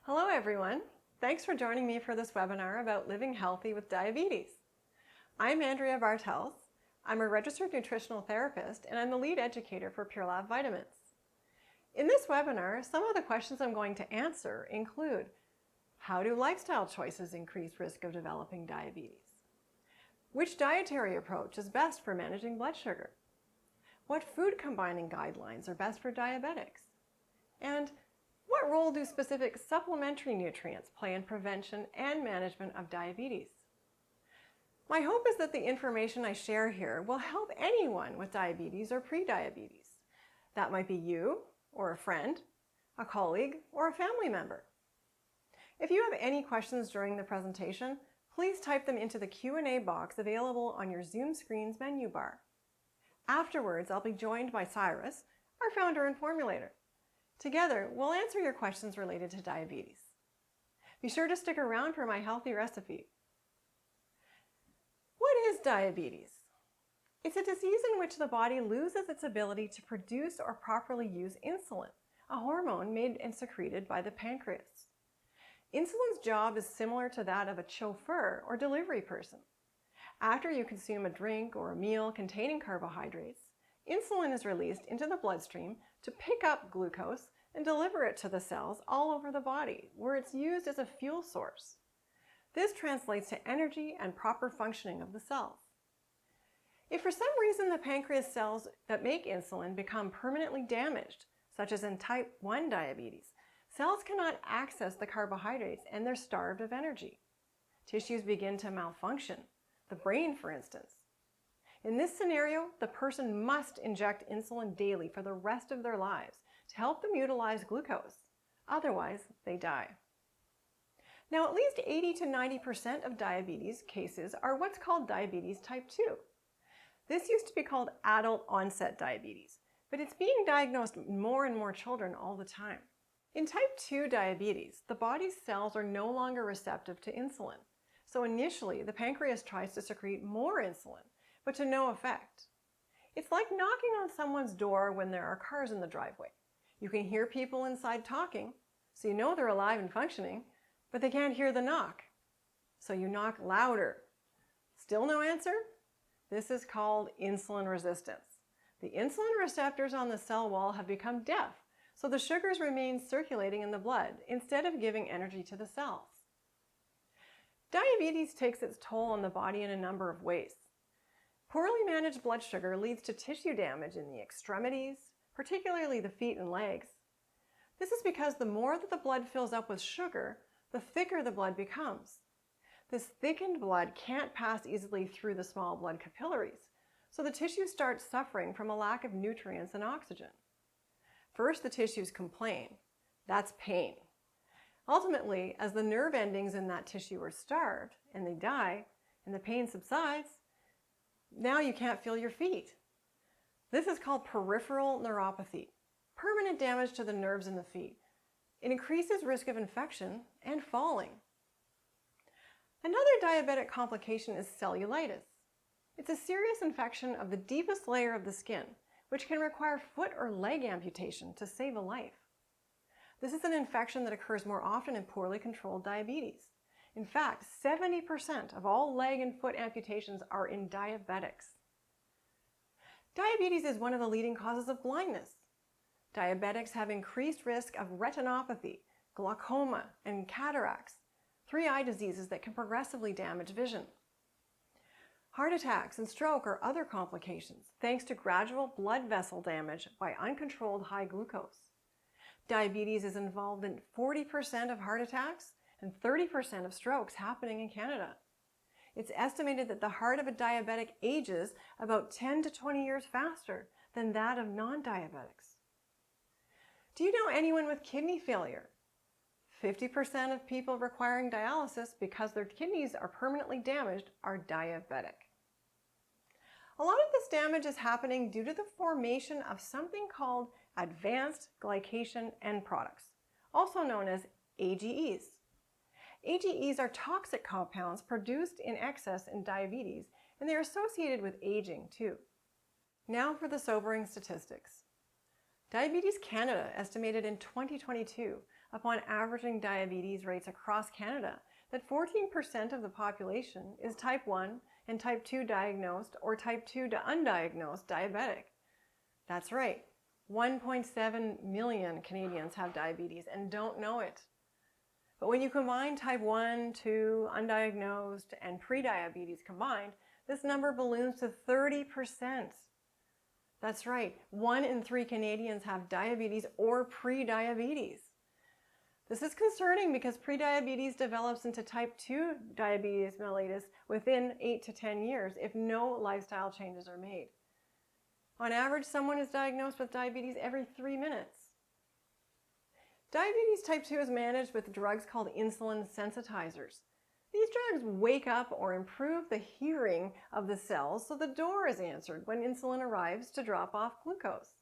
Hello everyone. Thanks for joining me for this webinar about living healthy with diabetes. I'm Andrea Bartels. I'm a registered nutritional therapist and I'm the lead educator for Pure Lab Vitamins. In this webinar, some of the questions I'm going to answer include: how do lifestyle choices increase risk of developing diabetes? Which dietary approach is best for managing blood sugar? What food combining guidelines are best for diabetics? And what role do specific supplementary nutrients play in prevention and management of diabetes? My hope is that the information I share here will help anyone with diabetes or prediabetes. That might be you, or a friend, a colleague, or a family member. If you have any questions during the presentation, please type them into the Q&A box available on your Zoom screen's menu bar. Afterwards, I'll be joined by Cyrus, our founder and formulator. Together, we'll answer your questions related to diabetes. Be sure to stick around for my healthy recipe. What is diabetes? It's a disease in which the body loses its ability to produce or properly use insulin, a hormone made and secreted by the pancreas. Insulin's job is similar to that of a chauffeur or delivery person. After you consume a drink or a meal containing carbohydrates, insulin is released into the bloodstream to pick up glucose and deliver it to the cells all over the body, where it's used as a fuel source. This translates to energy and proper functioning of the cells. If for some reason the pancreas cells that make insulin become permanently damaged, such as in type 1 diabetes, cells cannot access the carbohydrates and they're starved of energy. Tissues begin to malfunction, the brain for instance. In this scenario, the person must inject insulin daily for the rest of their lives to help them utilize glucose. Otherwise, they die. Now, at least 80 to 90% of diabetes cases are what's called diabetes type 2. This used to be called adult onset diabetes, but it's being diagnosed in more and more children all the time. In type 2 diabetes, the body's cells are no longer receptive to insulin. So initially, the pancreas tries to secrete more insulin, but to no effect. It's like knocking on someone's door when there are cars in the driveway. You can hear people inside talking, so you know they're alive and functioning, but they can't hear the knock. So you knock louder. Still no answer? This is called insulin resistance. The insulin receptors on the cell wall have become deaf, so the sugars remain circulating in the blood instead of giving energy to the cells. Diabetes takes its toll on the body in a number of ways. Poorly managed blood sugar leads to tissue damage in the extremities, particularly the feet and legs. This is because the more that the blood fills up with sugar, the thicker the blood becomes. This thickened blood can't pass easily through the small blood capillaries, so the tissue starts suffering from a lack of nutrients and oxygen. First, the tissues complain. That's pain. Ultimately, as the nerve endings in that tissue are starved and they die and the pain subsides, now you can't feel your feet. This is called peripheral neuropathy, permanent damage to the nerves in the feet. It increases risk of infection and falling. Another diabetic complication is cellulitis. It's a serious infection of the deepest layer of the skin, which can require foot or leg amputation to save a life. This is an infection that occurs more often in poorly controlled diabetes. In fact, 70% of all leg and foot amputations are in diabetics. Diabetes is one of the leading causes of blindness. Diabetics have increased risk of retinopathy, glaucoma, and cataracts, 3 eye diseases that can progressively damage vision. Heart attacks and stroke are other complications thanks to gradual blood vessel damage by uncontrolled high glucose. Diabetes is involved in 40% of heart attacks and 30% of strokes happening in Canada. It's estimated that the heart of a diabetic ages about 10 to 20 years faster than that of non-diabetics. Do you know anyone with kidney failure? 50% of people requiring dialysis because their kidneys are permanently damaged are diabetic. A lot of this damage is happening due to the formation of something called advanced glycation end products, also known as AGEs. AGEs are toxic compounds produced in excess in diabetes, and they're associated with aging too. Now for the sobering statistics. Diabetes Canada estimated in 2022 upon averaging diabetes rates across Canada that 14% of the population is type 1 and type 2 diagnosed or type 2 to undiagnosed diabetic. That's right, 1.7 million Canadians have diabetes and don't know it. But when you combine type 1, 2, undiagnosed, and prediabetes combined, this number balloons to 30%. That's right, 1 in 3 Canadians have diabetes or prediabetes. This is concerning because prediabetes develops into type 2 diabetes mellitus within 8 to 10 years if no lifestyle changes are made. On average, someone is diagnosed with diabetes every 3 minutes. Diabetes type 2 is managed with drugs called insulin sensitizers. These drugs wake up or improve the hearing of the cells so the door is answered when insulin arrives to drop off glucose.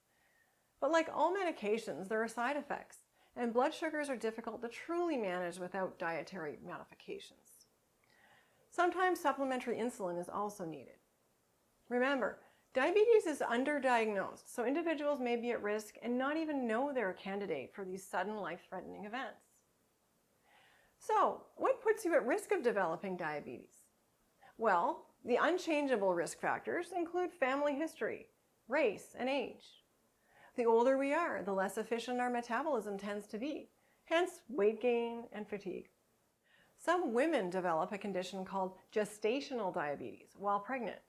But like all medications, there are side effects, and blood sugars are difficult to truly manage without dietary modifications. Sometimes supplementary insulin is also needed. Remember, diabetes is underdiagnosed, so individuals may be at risk and not even know they're a candidate for these sudden life-threatening events. So, what puts you at risk of developing diabetes? Well, the unchangeable risk factors include family history, race, and age. The older we are, the less efficient our metabolism tends to be, hence weight gain and fatigue. Some women develop a condition called gestational diabetes while pregnant.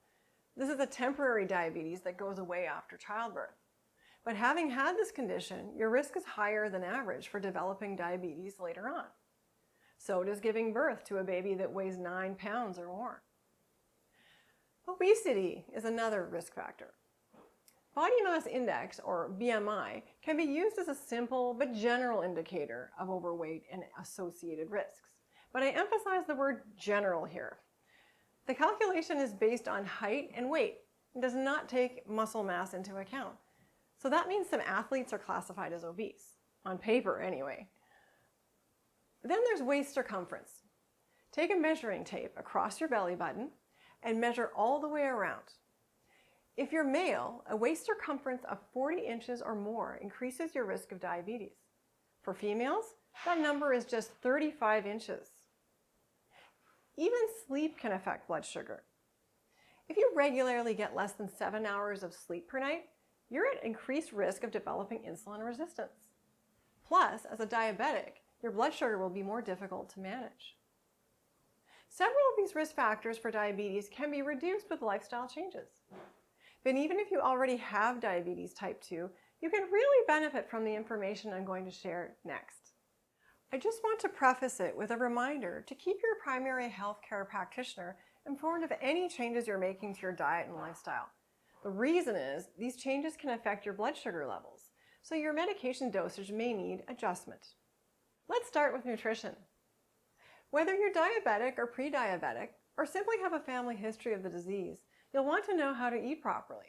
This is a temporary diabetes that goes away after childbirth. But having had this condition, your risk is higher than average for developing diabetes later on. So does giving birth to a baby that weighs 9 pounds or more. Obesity is another risk factor. Body mass index, or BMI, can be used as a simple but general indicator of overweight and associated risks. But I emphasize the word general here. The calculation is based on height and weight and does not take muscle mass into account. So that means some athletes are classified as obese, on paper anyway. Then there's waist circumference. Take a measuring tape across your belly button and measure all the way around. If you're male, a waist circumference of 40 inches or more increases your risk of diabetes. For females, that number is just 35 inches. Even sleep can affect blood sugar. If you regularly get less than 7 hours of sleep per night, you're at increased risk of developing insulin resistance. Plus, as a diabetic, your blood sugar will be more difficult to manage. Several of these risk factors for diabetes can be reduced with lifestyle changes. But even if you already have diabetes type 2, you can really benefit from the information I'm going to share next. I just want to preface it with a reminder to keep your primary healthcare practitioner informed of any changes you're making to your diet and lifestyle. The reason is these changes can affect your blood sugar levels, so your medication dosage may need adjustment. Let's start with nutrition. Whether you're diabetic or pre-diabetic, or simply have a family history of the disease, you'll want to know how to eat properly.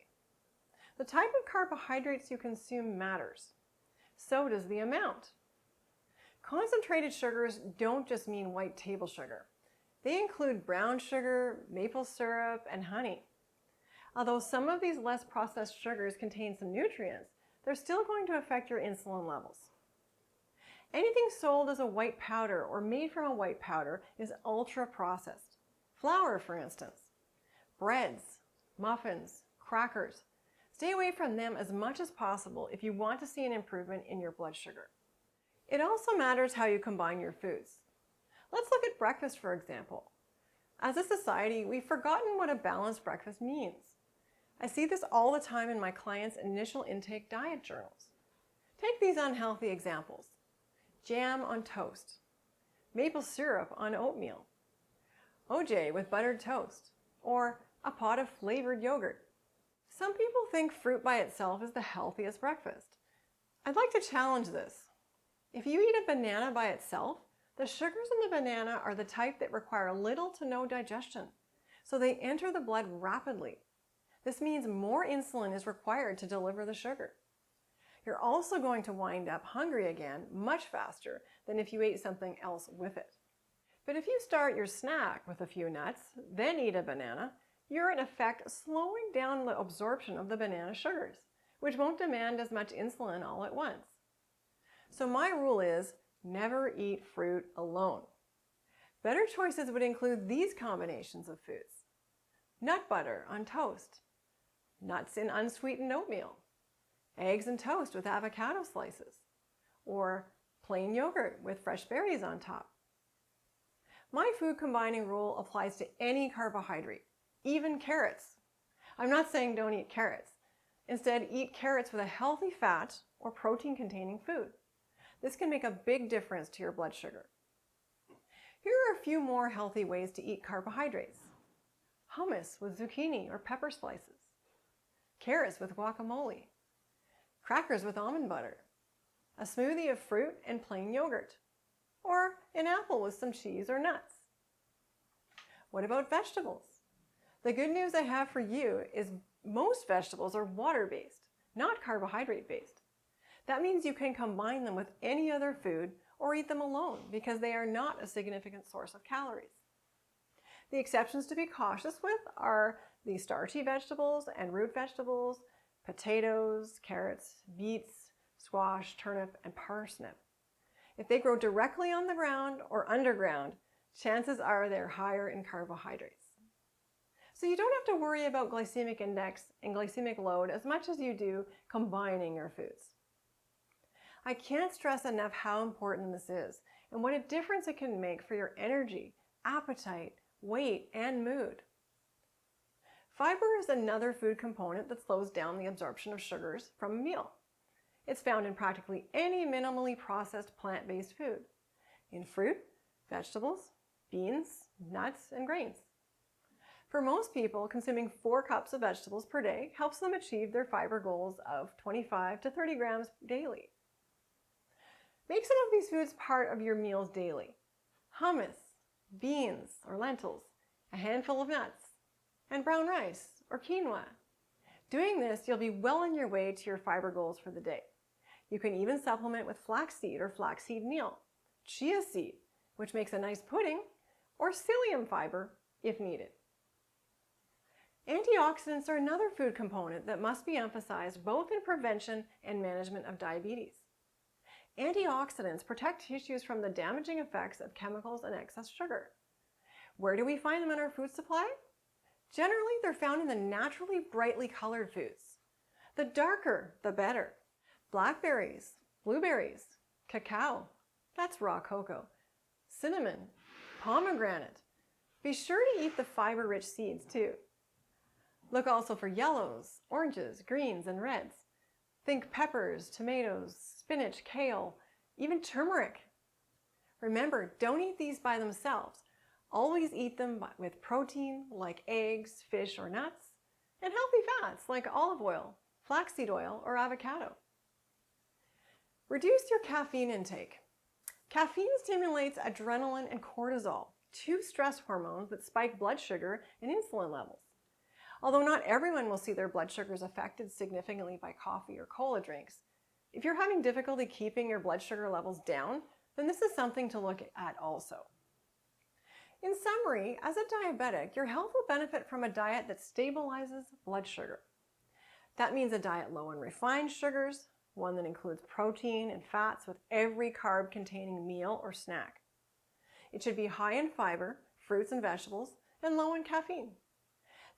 The type of carbohydrates you consume matters. So does the amount. Concentrated sugars don't just mean white table sugar. They include brown sugar, maple syrup, and honey. Although some of these less processed sugars contain some nutrients, they're still going to affect your insulin levels. Anything sold as a white powder or made from a white powder is ultra-processed. Flour, for instance. Breads, muffins, crackers. Stay away from them as much as possible if you want to see an improvement in your blood sugar. It also matters how you combine your foods. Let's look at breakfast, for example. As a society, we've forgotten what a balanced breakfast means. I see this all the time in my clients' initial intake diet journals. Take these unhealthy examples. Jam on toast, maple syrup on oatmeal, OJ with buttered toast, or a pot of flavored yogurt. Some people think fruit by itself is the healthiest breakfast. I'd like to challenge this. If you eat a banana by itself, the sugars in the banana are the type that require little to no digestion, so they enter the blood rapidly. This means more insulin is required to deliver the sugar. You're also going to wind up hungry again much faster than if you ate something else with it. But if you start your snack with a few nuts, then eat a banana, you're in effect slowing down the absorption of the banana sugars, which won't demand as much insulin all at once. So my rule is Never eat fruit alone. Better choices would include these combinations of foods: nut butter on toast, nuts in unsweetened oatmeal, eggs and toast with avocado slices, or plain yogurt with fresh berries on top. My food combining rule applies to any carbohydrate, even carrots. I'm not saying don't eat carrots. Instead, eat carrots with a healthy fat or protein-containing food. This can make a big difference to your blood sugar. Here are a few more healthy ways to eat carbohydrates: hummus with zucchini or pepper slices, carrots with guacamole, crackers with almond butter, a smoothie of fruit and plain yogurt, or an apple with some cheese or nuts. What about vegetables? The good news I have for you is most vegetables are water-based, not carbohydrate-based. That means you can combine them with any other food or eat them alone because they are not a significant source of calories. The exceptions to be cautious with are the starchy vegetables and root vegetables, potatoes, carrots, beets, squash, turnip, and parsnip. If they grow directly on the ground or underground, chances are they're higher in carbohydrates. So you don't have to worry about glycemic index and glycemic load as much as you do combining your foods. I can't stress enough how important this is and what a difference it can make for your energy, appetite, weight, and mood. Fiber is another food component that slows down the absorption of sugars from a meal. It's found in practically any minimally processed plant-based food, in fruit, vegetables, beans, nuts, and grains. For most people, consuming 4 cups of vegetables per day helps them achieve their fiber goals of 25 to 30 grams daily. Make some of these foods part of your meals daily: hummus, beans or lentils, a handful of nuts, and brown rice or quinoa. Doing this, you'll be well on your way to your fiber goals for the day. You can even supplement with flaxseed or flaxseed meal, chia seed, which makes a nice pudding, or psyllium fiber if needed. Antioxidants are another food component that must be emphasized both in prevention and management of diabetes. Antioxidants protect tissues from the damaging effects of chemicals and excess sugar. Where do we find them in our food supply? Generally, they're found in the naturally brightly colored foods. The darker, the better. Blackberries, blueberries, cacao, that's raw cocoa, cinnamon, pomegranate. Be sure to eat the fiber-rich seeds too. Look also for yellows, oranges, greens, and reds. Think peppers, tomatoes, spinach, kale, even turmeric. Remember, don't eat these by themselves. Always eat them with protein like eggs, fish, or nuts, and healthy fats like olive oil, flaxseed oil, or avocado. Reduce your caffeine intake. Caffeine stimulates adrenaline and cortisol, 2 stress hormones that spike blood sugar and insulin levels. Although not everyone will see their blood sugars affected significantly by coffee or cola drinks, if you're having difficulty keeping your blood sugar levels down, then this is something to look at also. In summary, as a diabetic, your health will benefit from a diet that stabilizes blood sugar. That means a diet low in refined sugars, one that includes protein and fats with every carb-containing meal or snack. It should be high in fiber, fruits and vegetables, and low in caffeine.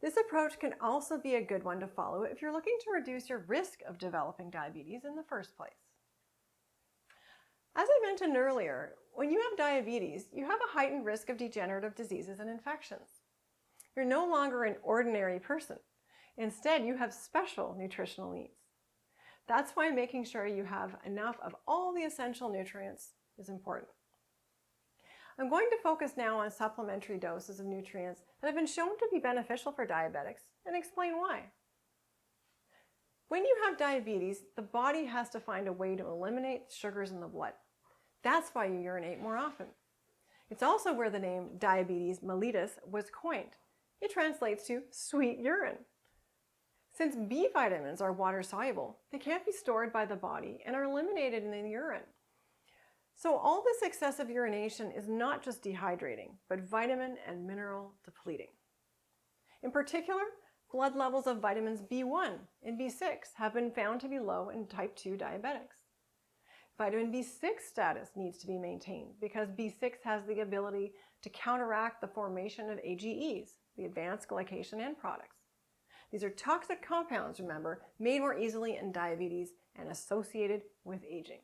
This approach can also be a good one to follow if you're looking to reduce your risk of developing diabetes in the first place. As I mentioned earlier, when you have diabetes, you have a heightened risk of degenerative diseases and infections. You're no longer an ordinary person. Instead, you have special nutritional needs. That's why making sure you have enough of all the essential nutrients is important. I'm going to focus now on supplementary doses of nutrients that have been shown to be beneficial for diabetics and explain why. When you have diabetes, the body has to find a way to eliminate sugars in the blood. That's why you urinate more often. It's also where the name diabetes mellitus was coined. It translates to sweet urine. Since B vitamins are water soluble, they can't be stored by the body and are eliminated in the urine. So all this excessive urination is not just dehydrating, but vitamin and mineral depleting. In particular, blood levels of vitamins B1 and B6 have been found to be low in type 2 diabetics. Vitamin B6 status needs to be maintained because B6 has the ability to counteract the formation of AGEs, the advanced glycation end products. These are toxic compounds, remember, made more easily in diabetes and associated with aging.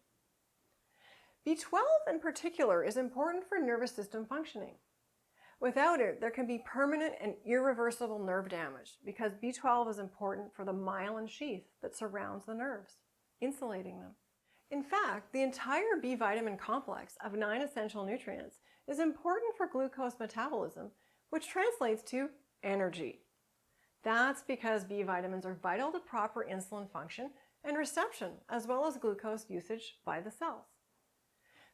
B12 in particular is important for nervous system functioning. Without it, there can be permanent and irreversible nerve damage because B12 is important for the myelin sheath that surrounds the nerves, insulating them. In fact, the entire B vitamin complex of 9 essential nutrients is important for glucose metabolism, which translates to energy. That's because B vitamins are vital to proper insulin function and reception, as well as glucose usage by the cells.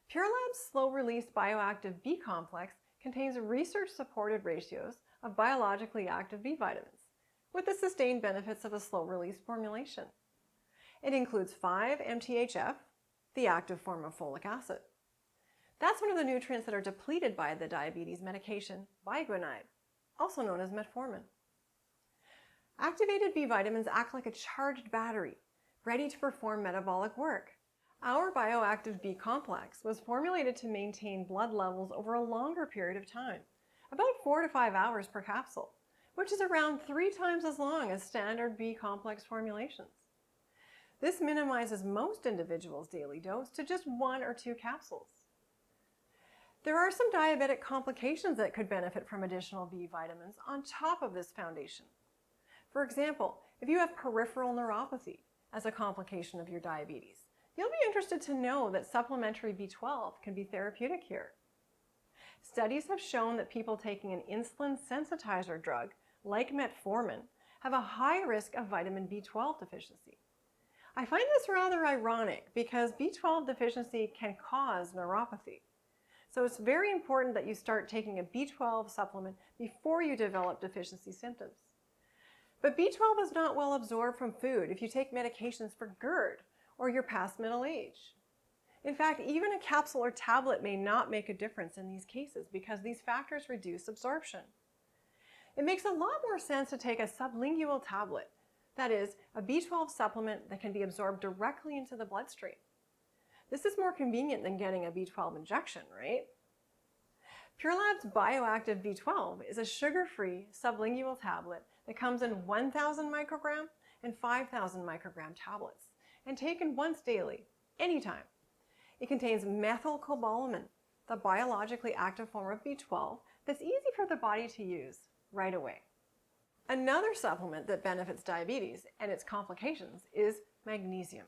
Pure Lab's slow-release bioactive B complex contains research-supported ratios of biologically active B vitamins, with the sustained benefits of a slow-release formulation. It includes 5-MTHF, the active form of folic acid. That's one of the nutrients that are depleted by the diabetes medication biguanide, also known as metformin. Activated B vitamins act like a charged battery, ready to perform metabolic work. Our bioactive B complex was formulated to maintain blood levels over a longer period of time, about 4 to 5 hours per capsule, which is around 3 times as long as standard B complex formulations. This minimizes most individuals' daily dose to just 1 or 2 capsules. There are some diabetic complications that could benefit from additional B vitamins on top of this foundation. For example, if you have peripheral neuropathy as a complication of your diabetes, you'll be interested to know that supplementary B12 can be therapeutic here. Studies have shown that people taking an insulin sensitizer drug, like metformin, have a high risk of vitamin B12 deficiency. I find this rather ironic because B12 deficiency can cause neuropathy. So it's very important that you start taking a B12 supplement before you develop deficiency symptoms. But B12 is not well absorbed from food if you take medications for GERD or you're past middle age. In fact, even a capsule or tablet may not make a difference in these cases because these factors reduce absorption. It makes a lot more sense to take a sublingual tablet, that is, a B12 supplement that can be absorbed directly into the bloodstream. This is more convenient than getting a B12 injection, right? Pure Lab's bioactive B12 is a sugar-free sublingual tablet that comes in 1,000 microgram and 5,000 microgram tablets and taken once daily, anytime. It contains methylcobalamin, the biologically active form of B12 that's easy for the body to use right away. Another supplement that benefits diabetes and its complications is magnesium.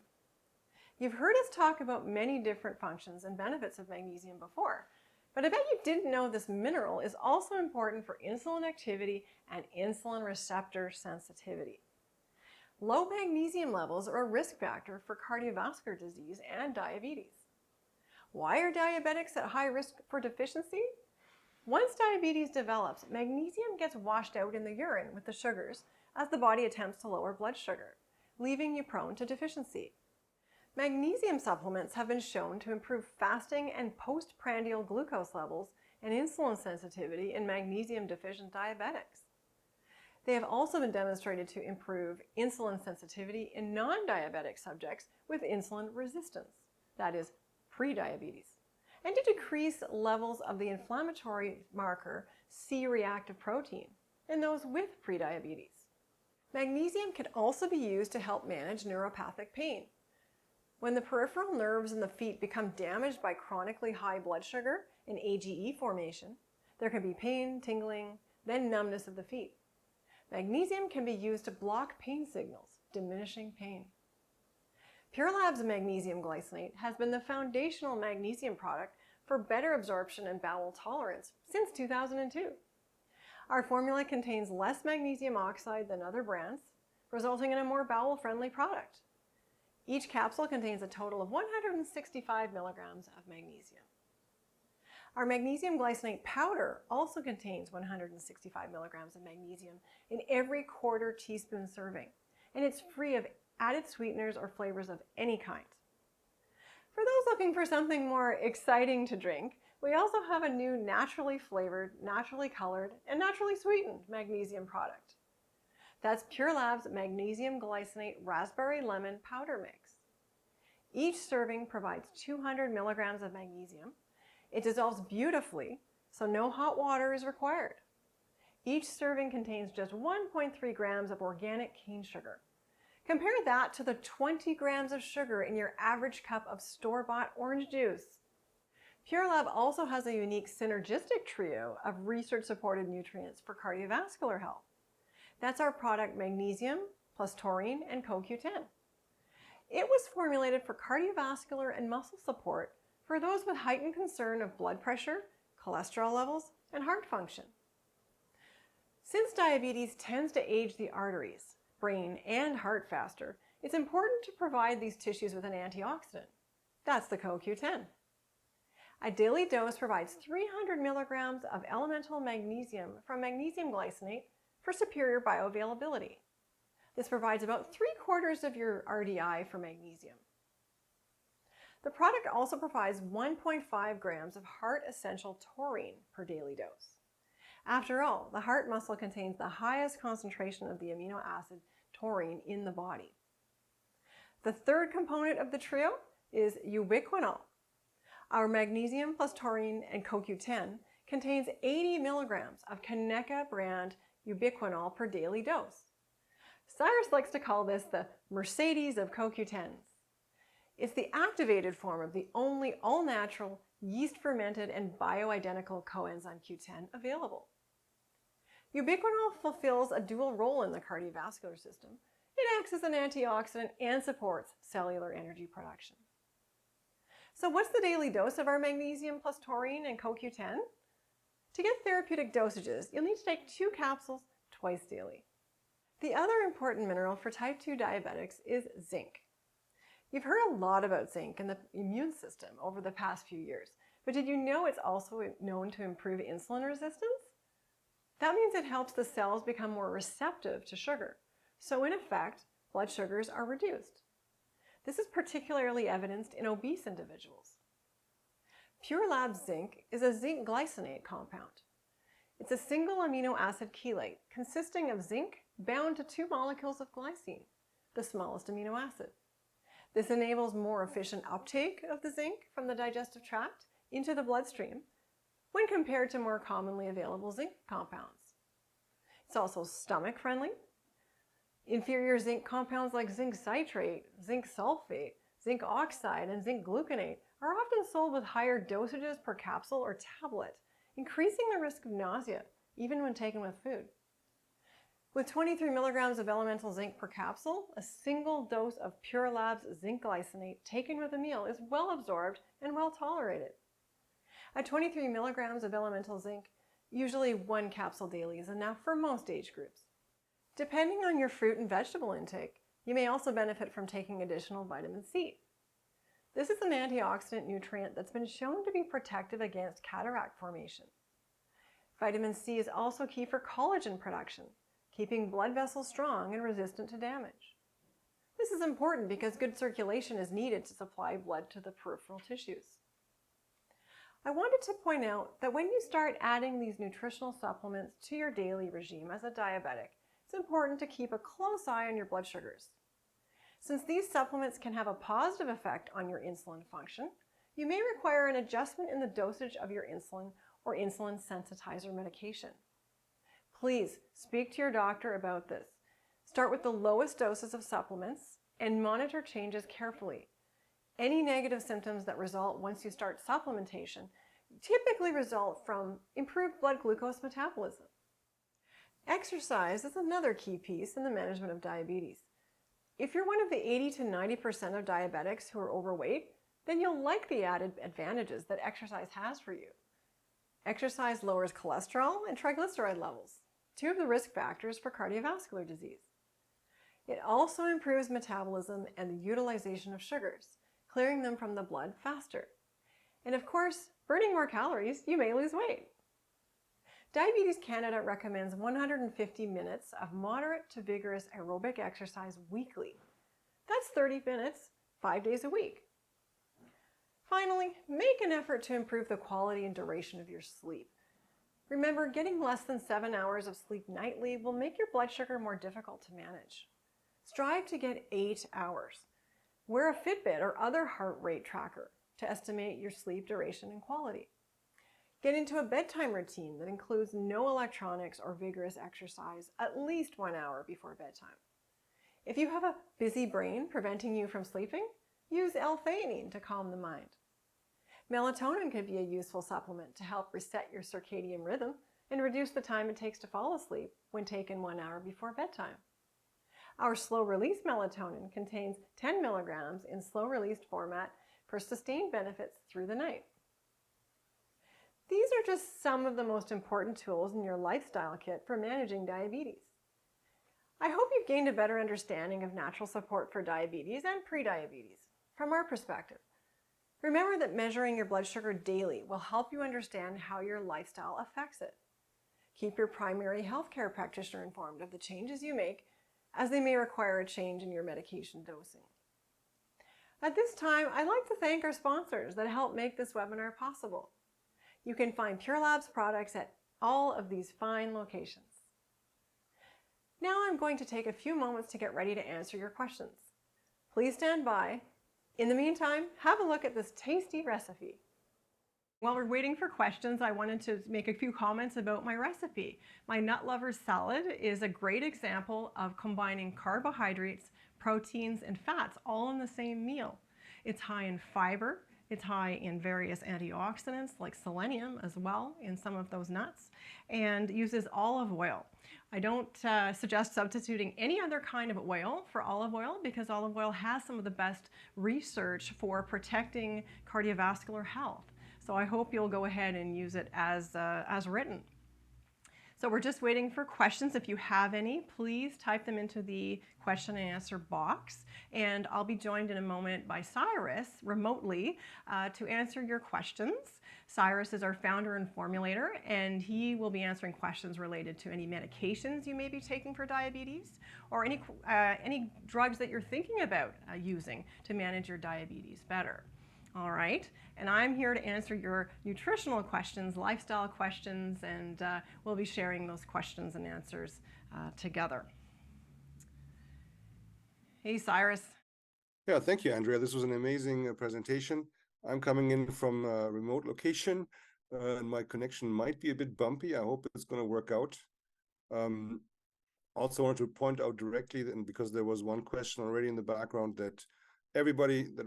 You've heard us talk about many different functions and benefits of magnesium before, but I bet you didn't know this mineral is also important for insulin activity and insulin receptor sensitivity. Low magnesium levels are a risk factor for cardiovascular disease and diabetes. Why are diabetics at high risk for deficiency? Once diabetes develops, magnesium gets washed out in the urine with the sugars as the body attempts to lower blood sugar, leaving you prone to deficiency. Magnesium supplements have been shown to improve fasting and postprandial glucose levels and insulin sensitivity in magnesium-deficient diabetics. They have also been demonstrated to improve insulin sensitivity in non-diabetic subjects with insulin resistance, that is, prediabetes, and to decrease levels of the inflammatory marker C-reactive protein in those with prediabetes. Magnesium can also be used to help manage neuropathic pain. When the peripheral nerves in the feet become damaged by chronically high blood sugar and AGE formation, there can be pain, tingling, then numbness of the feet. Magnesium can be used to block pain signals, diminishing pain. Pure Lab's magnesium glycinate has been the foundational magnesium product for better absorption and bowel tolerance since 2002. Our formula contains less magnesium oxide than other brands, resulting in a more bowel-friendly product. Each capsule contains a total of 165 milligrams of magnesium. Our magnesium glycinate powder also contains 165 milligrams of magnesium in every quarter teaspoon serving, and it's free of added sweeteners or flavors of any kind. For those looking for something more exciting to drink, we also have a new naturally flavored, naturally colored, and naturally sweetened magnesium product. That's Pure Lab's magnesium glycinate raspberry lemon powder mix. Each serving provides 200 milligrams of magnesium. It dissolves beautifully, so no hot water is required. Each serving contains just 1.3 grams of organic cane sugar. Compare that to the 20 grams of sugar in your average cup of store-bought orange juice. Pure Lab also has a unique synergistic trio of research-supported nutrients for cardiovascular health. That's our product magnesium plus taurine and CoQ10. It was formulated for cardiovascular and muscle support for those with heightened concern of blood pressure, cholesterol levels, and heart function. Since diabetes tends to age the arteries, brain, and heart faster, it's important to provide these tissues with an antioxidant. That's the CoQ10. A daily dose provides 300 milligrams of elemental magnesium from magnesium glycinate for superior bioavailability. This provides about 3/4 of your RDI for magnesium. The product also provides 1.5 grams of heart essential taurine per daily dose. After all, the heart muscle contains the highest concentration of the amino acid taurine in the body. The third component of the trio is ubiquinol. Our magnesium plus taurine and CoQ10 contains 80 milligrams of Kaneka brand ubiquinol per daily dose. Cyrus likes to call this the Mercedes of CoQ10s. It's the activated form of the only all-natural, yeast-fermented, and bioidentical coenzyme Q10 available. Ubiquinol fulfills a dual role in the cardiovascular system. It acts as an antioxidant and supports cellular energy production. So what's the daily dose of our magnesium plus taurine and CoQ10? To get therapeutic dosages, you'll need to take 2 capsules twice daily. The other important mineral for type 2 diabetics is zinc. You've heard a lot about zinc in the immune system over the past few years, but did you know it's also known to improve insulin resistance? That means it helps the cells become more receptive to sugar, so in effect, blood sugars are reduced. This is particularly evidenced in obese individuals. Pure Lab's zinc is a zinc glycinate compound. It's a single amino acid chelate consisting of zinc bound to 2 molecules of glycine, the smallest amino acid. This enables more efficient uptake of the zinc from the digestive tract into the bloodstream when compared to more commonly available zinc compounds. It's also stomach friendly. Inferior zinc compounds like zinc citrate, zinc sulfate, zinc oxide, and zinc gluconate are often sold with higher dosages per capsule or tablet, increasing the risk of nausea, even when taken with food. With 23 milligrams of elemental zinc per capsule, a single dose of Pure Lab's zinc glycinate taken with a meal is well absorbed and well tolerated. At 23 milligrams of elemental zinc, usually 1 capsule daily is enough for most age groups. Depending on your fruit and vegetable intake, you may also benefit from taking additional vitamin C. This is an antioxidant nutrient that's been shown to be protective against cataract formation. Vitamin C is also key for collagen production, keeping blood vessels strong and resistant to damage. This is important because good circulation is needed to supply blood to the peripheral tissues. I wanted to point out that when you start adding these nutritional supplements to your daily regime as a diabetic, it's important to keep a close eye on your blood sugars. Since these supplements can have a positive effect on your insulin function, you may require an adjustment in the dosage of your insulin or insulin sensitizer medication. Please speak to your doctor about this. Start with the lowest doses of supplements and monitor changes carefully. Any negative symptoms that result once you start supplementation typically result from improved blood glucose metabolism. Exercise is another key piece in the management of diabetes. If you're one of the 80 to 90% of diabetics who are overweight, then you'll like the added advantages that exercise has for you. Exercise lowers cholesterol and triglyceride levels, 2 of the risk factors for cardiovascular disease. It also improves metabolism and the utilization of sugars, clearing them from the blood faster. And of course, burning more calories, you may lose weight. Diabetes Canada recommends 150 minutes of moderate to vigorous aerobic exercise weekly. That's 30 minutes, 5 days a week. Finally, make an effort to improve the quality and duration of your sleep. Remember, getting less than 7 hours of sleep nightly will make your blood sugar more difficult to manage. Strive to get 8 hours. Wear a Fitbit or other heart rate tracker to estimate your sleep duration and quality. Get into a bedtime routine that includes no electronics or vigorous exercise at least 1 hour before bedtime. If you have a busy brain preventing you from sleeping, use L-theanine to calm the mind. Melatonin could be a useful supplement to help reset your circadian rhythm and reduce the time it takes to fall asleep when taken 1 hour before bedtime. Our slow-release melatonin contains 10 milligrams in slow-released format for sustained benefits through the night. These are just some of the most important tools in your lifestyle kit for managing diabetes. I hope you've gained a better understanding of natural support for diabetes and prediabetes from our perspective. Remember that measuring your blood sugar daily will help you understand how your lifestyle affects it. Keep your primary healthcare practitioner informed of the changes you make, as they may require a change in your medication dosing. At this time, I'd like to thank our sponsors that help make this webinar possible. You can find Pure Labs products at all of these fine locations. Now I'm going to take a few moments to get ready to answer your questions. Please stand by. In the meantime, have a look at this tasty recipe. While we're waiting for questions, I wanted to make a few comments about my recipe. My Nut Lovers salad is a great example of combining carbohydrates, proteins, and fats all in the same meal. It's high in fiber, it's high in various antioxidants like selenium as well in some of those nuts, and uses olive oil. I don't suggest substituting any other kind of oil for olive oil because olive oil has some of the best research for protecting cardiovascular health. So I hope you'll go ahead and use it as written. So we're just waiting for questions. If you have any, please type them into the question and answer box. And I'll be joined in a moment by Cyrus remotely to answer your questions. Cyrus is our founder and formulator, and he will be answering questions related to any medications you may be taking for diabetes or any drugs that you're thinking about using to manage your diabetes better. All right, and I'm here to answer your nutritional questions, lifestyle questions, and we'll be sharing those questions and answers together. Hey, Cyrus. Yeah, thank you, Andrea. This was an amazing presentation. I'm coming in from a remote location, and my connection might be a bit bumpy. I hope it's going to work out. Also want to point out directly, and because there was one question already in the background, that everybody that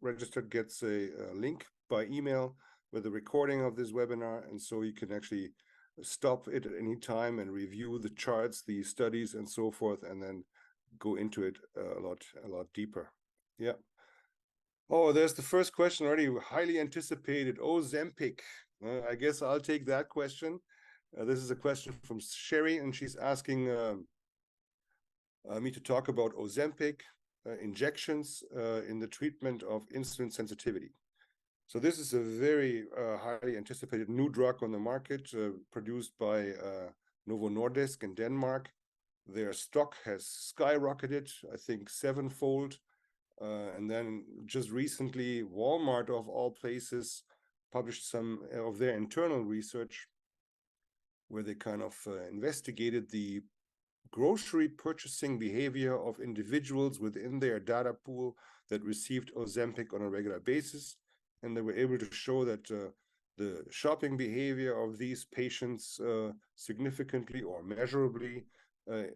registered gets a link by email with a recording of this webinar, and so you can actually stop it at any time and review the charts, the studies, and so forth, and then go into it a lot deeper. Yeah. Oh, there's the first question already, highly anticipated. Ozempic. I guess I'll take that question. This is a question from Sherry, and she's asking me to talk about Ozempic injections in the treatment of insulin sensitivity. So this is a very highly anticipated new drug on the market, produced by Novo Nordisk in Denmark. Their stock has skyrocketed, I think, 7-fold. And then just recently, Walmart, of all places, published some of their internal research where they kind of investigated the grocery purchasing behavior of individuals within their data pool that received Ozempic on a regular basis. And they were able to show that the shopping behavior of these patients significantly or measurably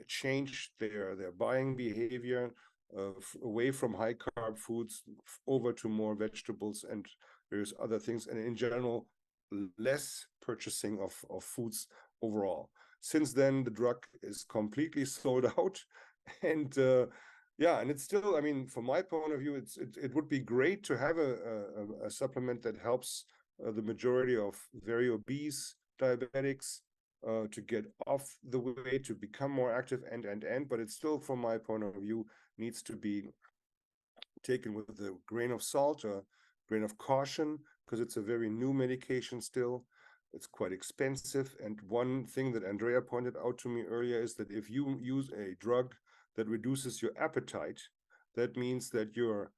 changed their buying behavior away from high carb foods over to more vegetables and various other things, and in general less purchasing of foods overall. Since then, the drug is completely sold out, and yeah, and it's still, I mean, from my point of view, it would be great to have a supplement that helps the majority of very obese diabetics to get off the weight, to become more active, but it's still, from my point of view, needs to be taken with a grain of salt, a grain of caution, because it's a very new medication still. It's quite expensive. And one thing that Andrea pointed out to me earlier is that if you use a drug that reduces your appetite, that means that you're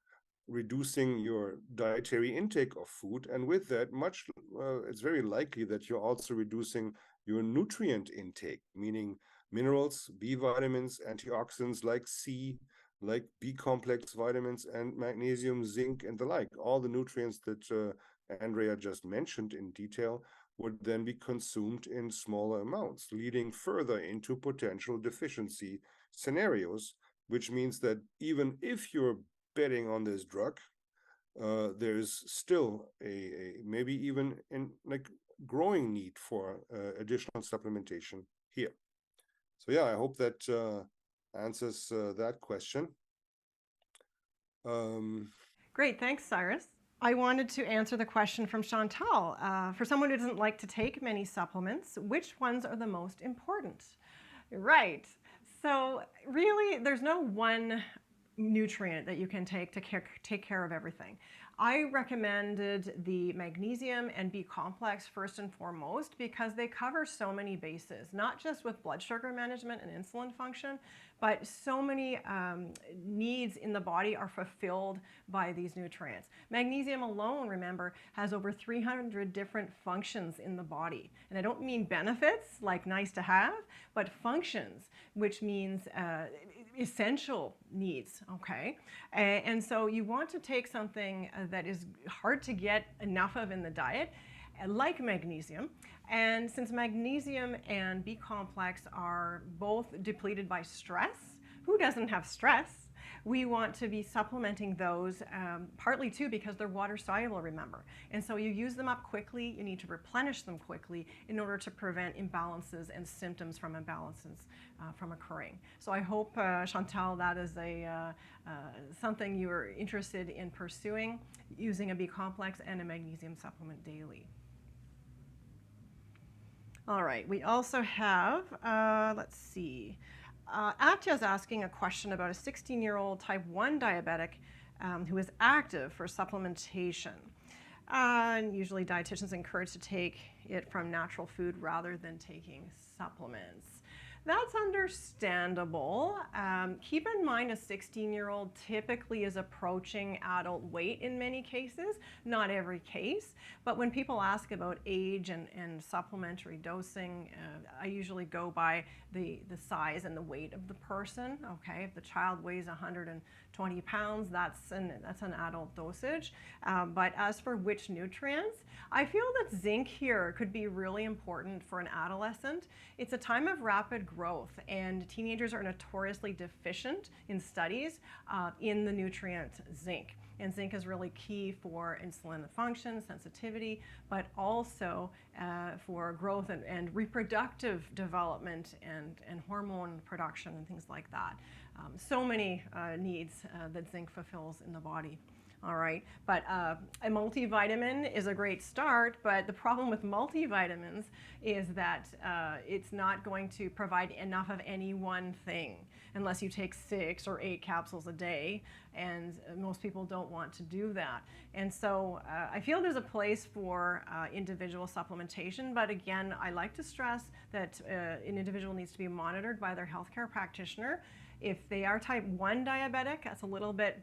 reducing your dietary intake of food. And with that, it's very likely that you're also reducing your nutrient intake, meaning minerals, B vitamins, antioxidants like C, like B complex vitamins and magnesium, zinc, and the like. All the nutrients that Andrea just mentioned in detail would then be consumed in smaller amounts, leading further into potential deficiency scenarios, which means that even if you're betting on this drug, there's still a maybe even in like growing need for additional supplementation here. So yeah, I hope that answers that question. Great, thanks, Cyrus. I wanted to answer the question from Chantal. For someone who doesn't like to take many supplements, which ones are the most important? Right. So really, there's no one nutrient that you can take to take care of everything. I recommended the magnesium and B complex first and foremost because they cover so many bases, not just with blood sugar management and insulin function, but so many needs in the body are fulfilled by these nutrients. Magnesium alone, remember, has over 300 different functions in the body. And I don't mean benefits, like nice to have, but functions, which means essential needs, okay? And so you want to take something that is hard to get enough of in the diet, like magnesium. And since magnesium and B complex are both depleted by stress, who doesn't have stress? We want to be supplementing those partly too because they're water soluble, remember. And so you use them up quickly, you need to replenish them quickly in order to prevent imbalances and symptoms from imbalances from occurring. So I hope, Chantal, that is something you're interested in pursuing, using a B complex and a magnesium supplement daily. All right, we also have, let's see, Atya is asking a question about a 16-year-old type 1 diabetic who is active for supplementation. And usually dietitians encourage to take it from natural food rather than taking supplements. That's understandable. Keep in mind a 16-year-old typically is approaching adult weight in many cases, not every case, but when people ask about age and supplementary dosing, I usually go by the size and the weight of the person, okay? If the child weighs 120 pounds, that's an adult dosage. But as for which nutrients, I feel that zinc here could be really important for an adolescent. It's a time of rapid growth, and teenagers are notoriously deficient in studies in the nutrient zinc. And zinc is really key for insulin function, sensitivity, but also for growth and reproductive development and hormone production and things like that. So many needs that zinc fulfills in the body. All right, but a multivitamin is a great start, but the problem with multivitamins is that it's not going to provide enough of any one thing unless you take 6 or 8 capsules a day, and most people don't want to do that. And so I feel there's a place for individual supplementation, but again, I like to stress that an individual needs to be monitored by their healthcare practitioner. If they are type 1 diabetic, that's a little bit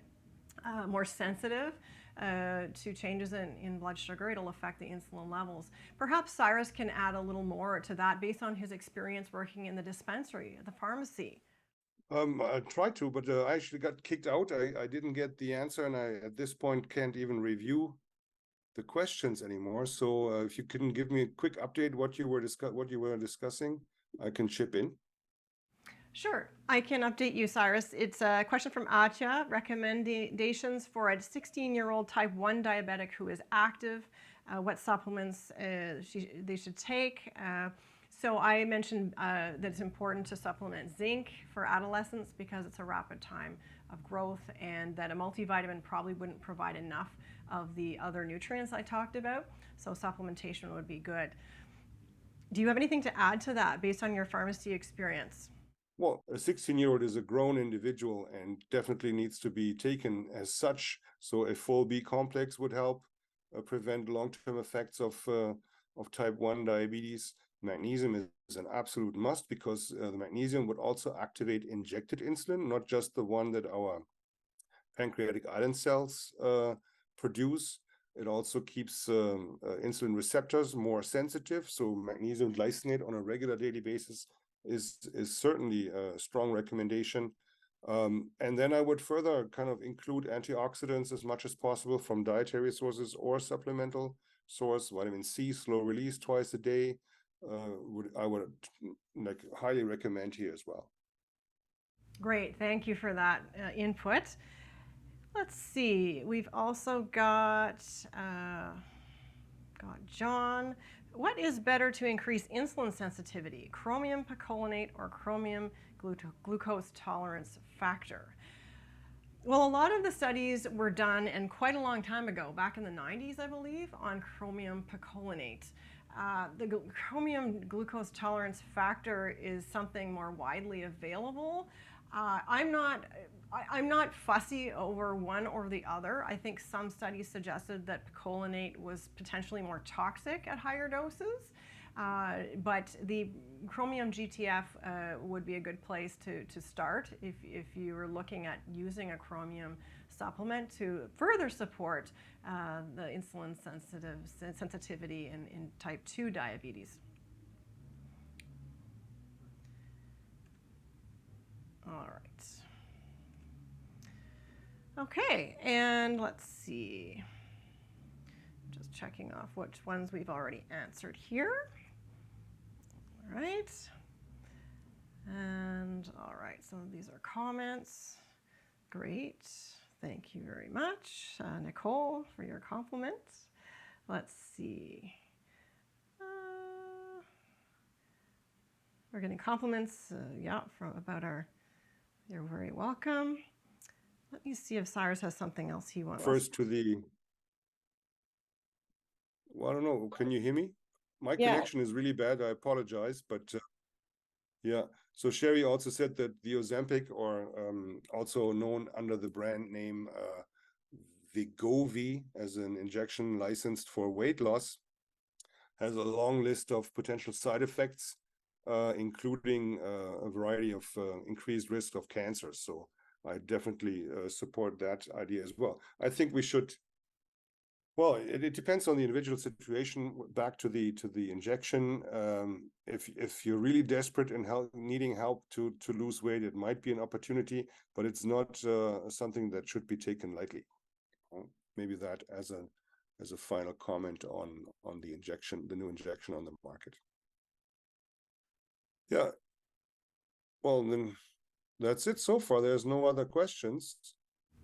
more sensitive to changes in blood sugar. It'll affect the insulin levels. Perhaps Cyrus can add a little more to that based on his experience working in the dispensary, the pharmacy. I tried to, but I actually got kicked out. I didn't get the answer, and I at this point can't even review the questions anymore. So if you can give me a quick update what you were discussing, I can chip in. Sure, I can update you, Cyrus. It's a question from Atya, recommendations for a 16-year-old type 1 diabetic who is active, what supplements they should take. So I mentioned that it's important to supplement zinc for adolescents because it's a rapid time of growth, and that a multivitamin probably wouldn't provide enough of the other nutrients I talked about, so supplementation would be good. Do you have anything to add to that based on your pharmacy experience? Well, a 16-year-old is a grown individual and definitely needs to be taken as such. So a full B complex would help prevent long-term effects of type 1 diabetes. Magnesium is an absolute must because the magnesium would also activate injected insulin, not just the one that our pancreatic island cells produce. It also keeps insulin receptors more sensitive. So magnesium glycinate on a regular daily basis is certainly a strong recommendation. And then I would further kind of include antioxidants as much as possible from dietary sources or supplemental source. Vitamin C, slow release twice a day. I would like highly recommend here as well. Great, thank you for that input. Let's see, we've also got John. What is better to increase insulin sensitivity, chromium picolinate or chromium glucose tolerance factor? Well, a lot of the studies were done, and quite a long time ago, back in the 90s, I believe, on chromium picolinate. The chromium glucose tolerance factor is something more widely available. I'm not fussy over one or the other. I think some studies suggested that picolinate was potentially more toxic at higher doses. But the chromium GTF would be a good place to start if you were looking at using a chromium supplement to further support the insulin sensitivity in type 2 diabetes. All right. Okay, and let's see. Just checking off which ones we've already answered here. All right. And all right, some of these are comments. Great. Thank you very much, Nicole, for your compliments. Let's see. We're getting compliments, about our. You're very welcome. Let me see if Cyrus has something else he wants. First to the. Well, I don't know. Can you hear me? My connection is really bad. I apologize, but yeah. So Sherry also said that the Ozempic, or also known under the brand name Wegovy, as an injection licensed for weight loss, has a long list of potential side effects, including a variety of increased risk of cancer. So I definitely support that idea as well. I think we should. Well, it depends on the individual situation. Back to the injection. If you're really desperate and needing help to lose weight, it might be an opportunity, but it's not something that should be taken lightly. Maybe that as a final comment on the injection, the new injection on the market. Yeah. Well, then that's it so far. There's no other questions.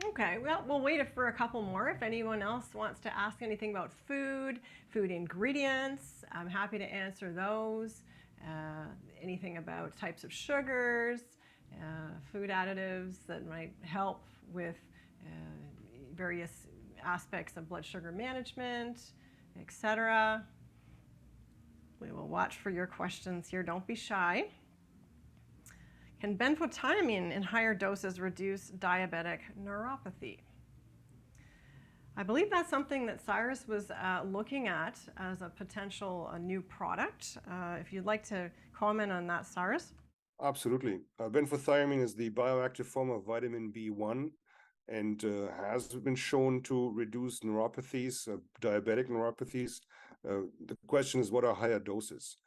Okay, well, we'll wait for a couple more. If anyone else wants to ask anything about food ingredients, I'm happy to answer those. Anything about types of sugars, food additives that might help with various aspects of blood sugar management, etc. We will watch for your questions here. Don't be shy. Can benfotiamine in higher doses reduce diabetic neuropathy? I believe that's something that Cyrus was looking at as a potential new product. If you'd like to comment on that, Cyrus. Absolutely. Benfotiamine is the bioactive form of vitamin B1 and has been shown to reduce neuropathies, diabetic neuropathies. The question is, what are higher doses?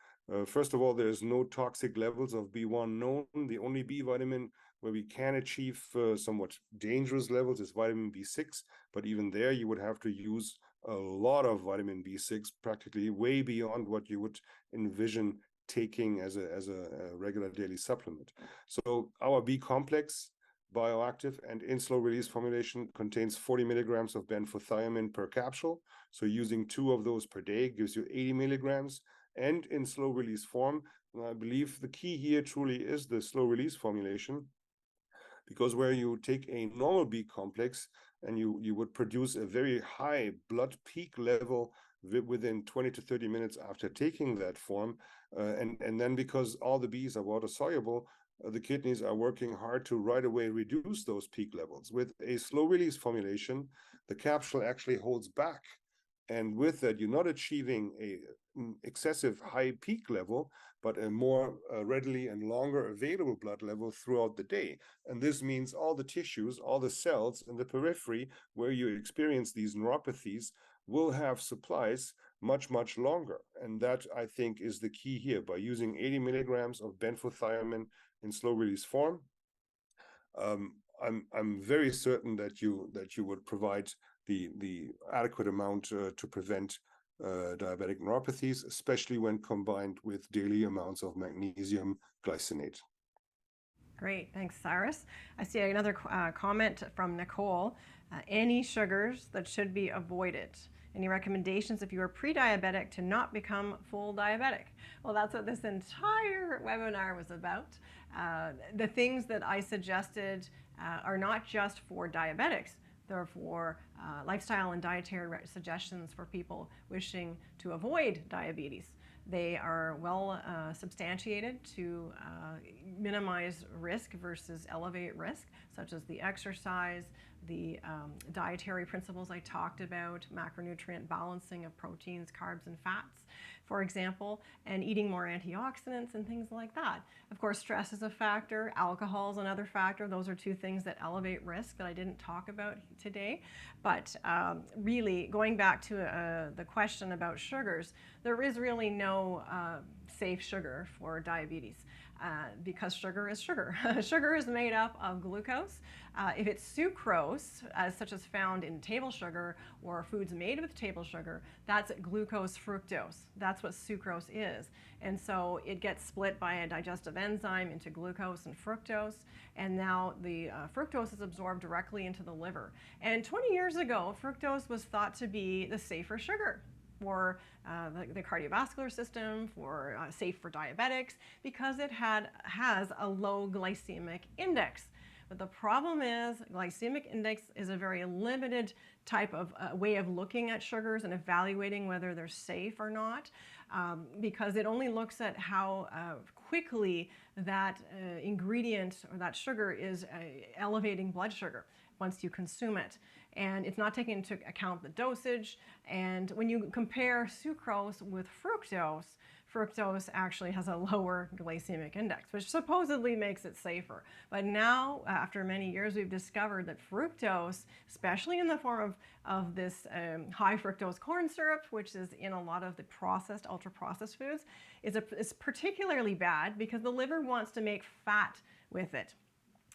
First of all, there's no toxic levels of B1 known. The only B vitamin where we can achieve somewhat dangerous levels is vitamin B6, but even there you would have to use a lot of vitamin B6, practically way beyond what you would envision taking as a regular daily supplement. So our B complex, bioactive and in slow release formulation, contains 40 milligrams of benfotiamine per capsule. So using 2 of those per day gives you 80 milligrams. And in slow release form, I believe the key here truly is the slow release formulation, because where you take a normal B complex and you would produce a very high blood peak level within 20 to 30 minutes after taking that form, and then because all the Bs are water soluble, the kidneys are working hard to right away reduce those peak levels. With a slow release formulation, the capsule actually holds back. And with that, you're not achieving a excessive high peak level, but a more readily and longer available blood level throughout the day. And this means all the tissues, all the cells in the periphery where you experience these neuropathies will have supplies much, much longer. And that, I think, is the key here. By using 80 milligrams of benfotiamine in slow release form, I'm very certain that you would provide the adequate amount to prevent diabetic neuropathies, especially when combined with daily amounts of magnesium glycinate. Great, thanks, Cyrus. I see another comment from Nicole. Any sugars that should be avoided? Any recommendations if you are pre-diabetic to not become full diabetic? Well, that's what this entire webinar was about. The things that I suggested are not just for diabetics, they're for lifestyle and dietary suggestions for people wishing to avoid diabetes. They are well substantiated to minimize risk versus elevate risk, such as the exercise, the dietary principles I talked about, macronutrient balancing of proteins, carbs, and fats, for example, and eating more antioxidants and things like that. Of course, stress is a factor, alcohol is another factor. Those are two things that elevate risk that I didn't talk about today. But really, going back to the question about sugars, there is really no safe sugar for diabetes. Because sugar is sugar. Sugar is made up of glucose. If it's sucrose, such as found in table sugar or foods made with table sugar, that's glucose fructose. That's what sucrose is. And so it gets split by a digestive enzyme into glucose and fructose, and now the fructose is absorbed directly into the liver. And 20 years ago, fructose was thought to be the safer sugar for the cardiovascular system, for safe for diabetics, because it has a low glycemic index. But the problem is glycemic index is a very limited type of way of looking at sugars and evaluating whether they're safe or not, because it only looks at how quickly that ingredient or that sugar is elevating blood sugar once you consume it. And it's not taking into account the dosage. And when you compare sucrose with fructose, fructose actually has a lower glycemic index, which supposedly makes it safer. But now, after many years, we've discovered that fructose, especially in the form of this high fructose corn syrup, which is in a lot of the processed, ultra-processed foods, is particularly bad because the liver wants to make fat with it.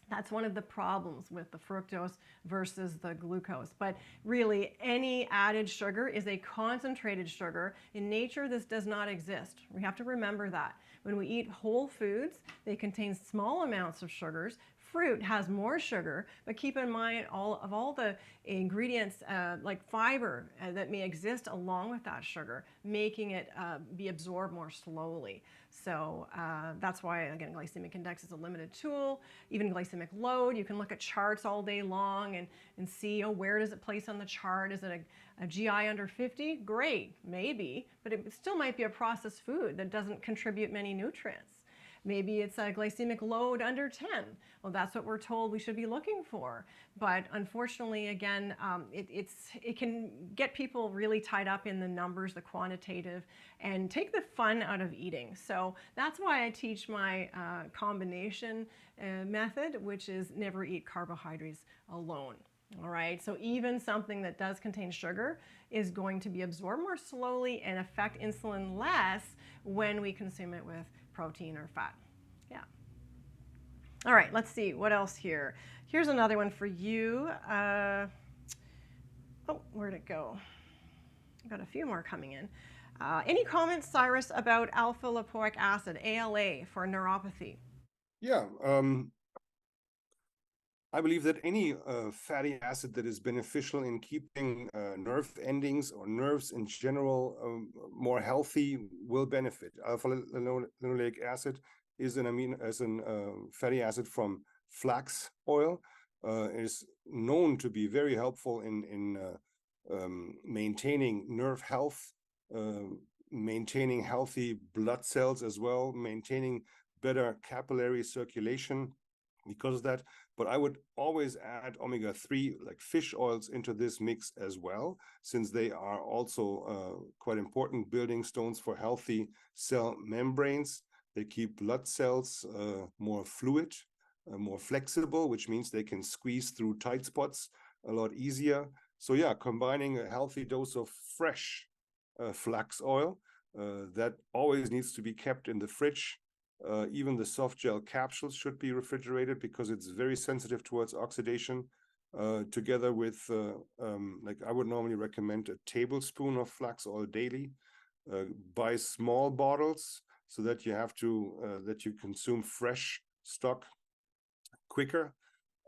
That's one of the problems with the fructose versus the glucose. But really, any added sugar is a concentrated sugar. In nature, this does not exist. We have to remember that. When we eat whole foods, they contain small amounts of sugars. Fruit has more sugar, but keep in mind all the ingredients like fiber that may exist along with that sugar, making it be absorbed more slowly. So that's why, again, glycemic index is a limited tool. Even glycemic load, you can look at charts all day long and see, oh, where does it place on the chart? Is it a GI under 50? Great, maybe, but it still might be a processed food that doesn't contribute many nutrients. Maybe it's a glycemic load under 10. Well, that's what we're told we should be looking for. But unfortunately, again, it can get people really tied up in the numbers, the quantitative, and take the fun out of eating. So that's why I teach my combination method, which is never eat carbohydrates alone. All right, so even something that does contain sugar is going to be absorbed more slowly and affect insulin less when we consume it with protein or fat. Yeah. All right, let's see what else here. Here's another one for you. Oh, where'd it go? I've got a few more coming in. Any comments, Cyrus, about alpha lipoic acid, ALA, for neuropathy? Yeah, I believe that any fatty acid that is beneficial in keeping nerve endings or nerves in general more healthy will benefit. Alpha-linoleic acid is an fatty acid from flax oil. It is known to be very helpful in maintaining nerve health, maintaining healthy blood cells as well, maintaining better capillary circulation because of that. But I would always add omega-3, like fish oils, into this mix as well, since they are also quite important building stones for healthy cell membranes. They keep blood cells more fluid, more flexible, which means they can squeeze through tight spots a lot easier. So yeah, combining a healthy dose of fresh flax oil that always needs to be kept in the fridge Even the soft gel capsules should be refrigerated because it's very sensitive towards oxidation. Together with, like I would normally recommend a tablespoon of flax oil daily. Buy small bottles so that you have to, that you consume fresh stock quicker.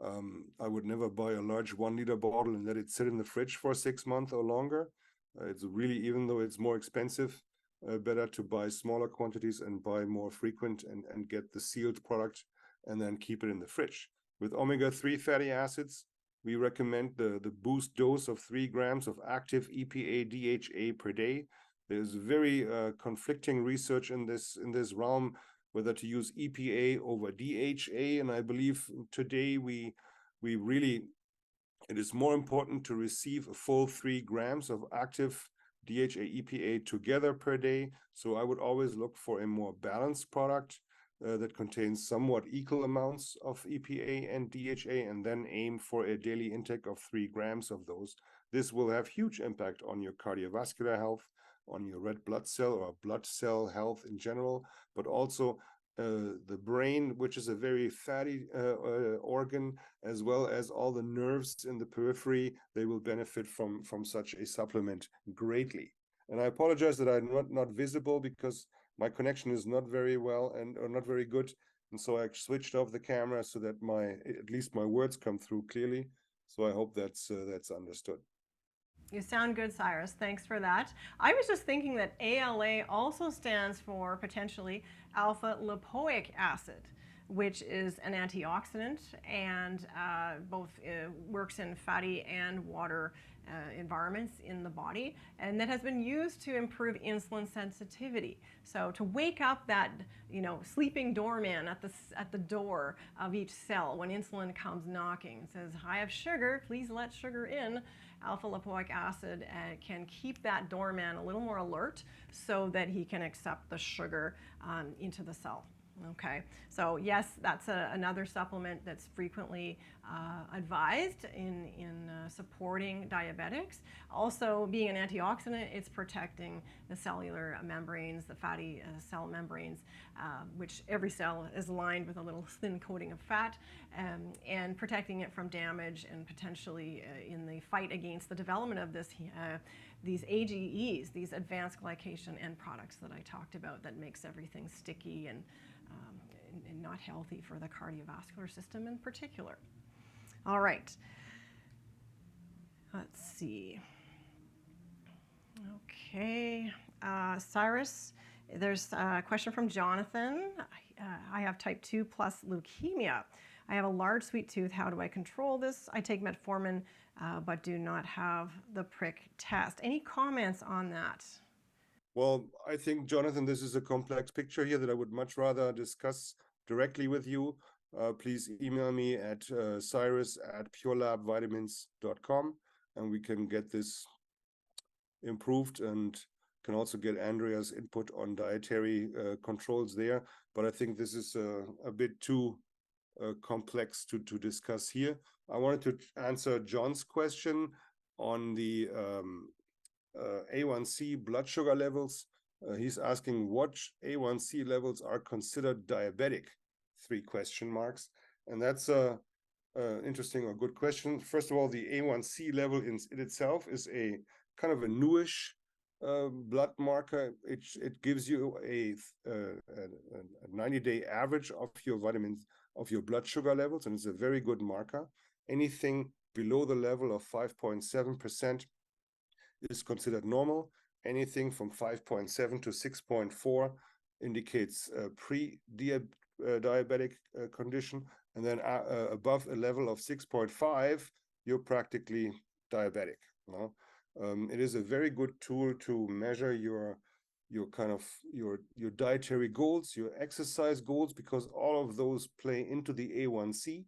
I would never buy a large 1 liter bottle and let it sit in the fridge for 6 months or longer. It's really, even though it's more expensive, better to buy smaller quantities and buy more frequent and get the sealed product and then keep it in the fridge. With omega-3 fatty acids, we recommend the boost dose of 3 grams of active EPA DHA per day. There's very conflicting research in this realm, whether to use EPA over DHA, and I believe today we really, it is more important to receive a full 3 grams of active DHA EPA together per day. So I would always look for a more balanced product that contains somewhat equal amounts of EPA and DHA, and then aim for a daily intake of 3 grams of those. This will have huge impact on your cardiovascular health, on your red blood cell or blood cell health in general, but also the brain, which is a very fatty organ, as well as all the nerves in the periphery. They will benefit from such a supplement greatly. And I apologize that I'm not visible because my connection is not very well or not very good. And so I switched off the camera so that at least my words come through clearly. So I hope that's understood. You sound good, Cyrus. Thanks for that. I was just thinking that ALA also stands for potentially alpha lipoic acid, which is an antioxidant and both works in fatty and water environments in the body, and that has been used to improve insulin sensitivity. So to wake up that sleeping doorman at the door of each cell when insulin comes knocking and says, "I have sugar, please let sugar in." Alpha lipoic acid can keep that doorman a little more alert so that he can accept the sugar into the cell. Okay, so yes, that's another supplement that's frequently advised in supporting diabetics. Also, being an antioxidant, it's protecting the cellular membranes, the fatty cell membranes, which every cell is lined with a little thin coating of fat, and protecting it from damage and potentially in the fight against the development of these AGEs, these advanced glycation end products that I talked about, that makes everything sticky and not healthy for the cardiovascular system in particular. All right. Let's see. Okay. Cyrus, there's a question from Jonathan. I have type 2 plus leukemia. I have a large sweet tooth. How do I control this? I take metformin, but do not have the prick test. Any comments on that? Well, I think, Jonathan, this is a complex picture here that I would much rather discuss directly with you. Please email me at cyrus@purelabvitamins.com, and we can get this improved, and can also get Andrea's input on dietary controls there. But I think this is a bit too complex to discuss here. I wanted to answer John's question on the A1C blood sugar levels. He's asking what A1C levels are considered diabetic, 3 question marks. And that's a interesting or good question. First of all, the A1C level in itself is a kind of a newish blood marker. It gives you a 90-day average of your vitamins, of your blood sugar levels, and it's a very good marker. Anything below the level of 5.7% is considered normal. Anything from 5.7 to 6.4 indicates pre-diabetic condition, and then above a level of 6.5, you're practically diabetic. It is a very good tool to measure your dietary goals, your exercise goals, because all of those play into the A1C,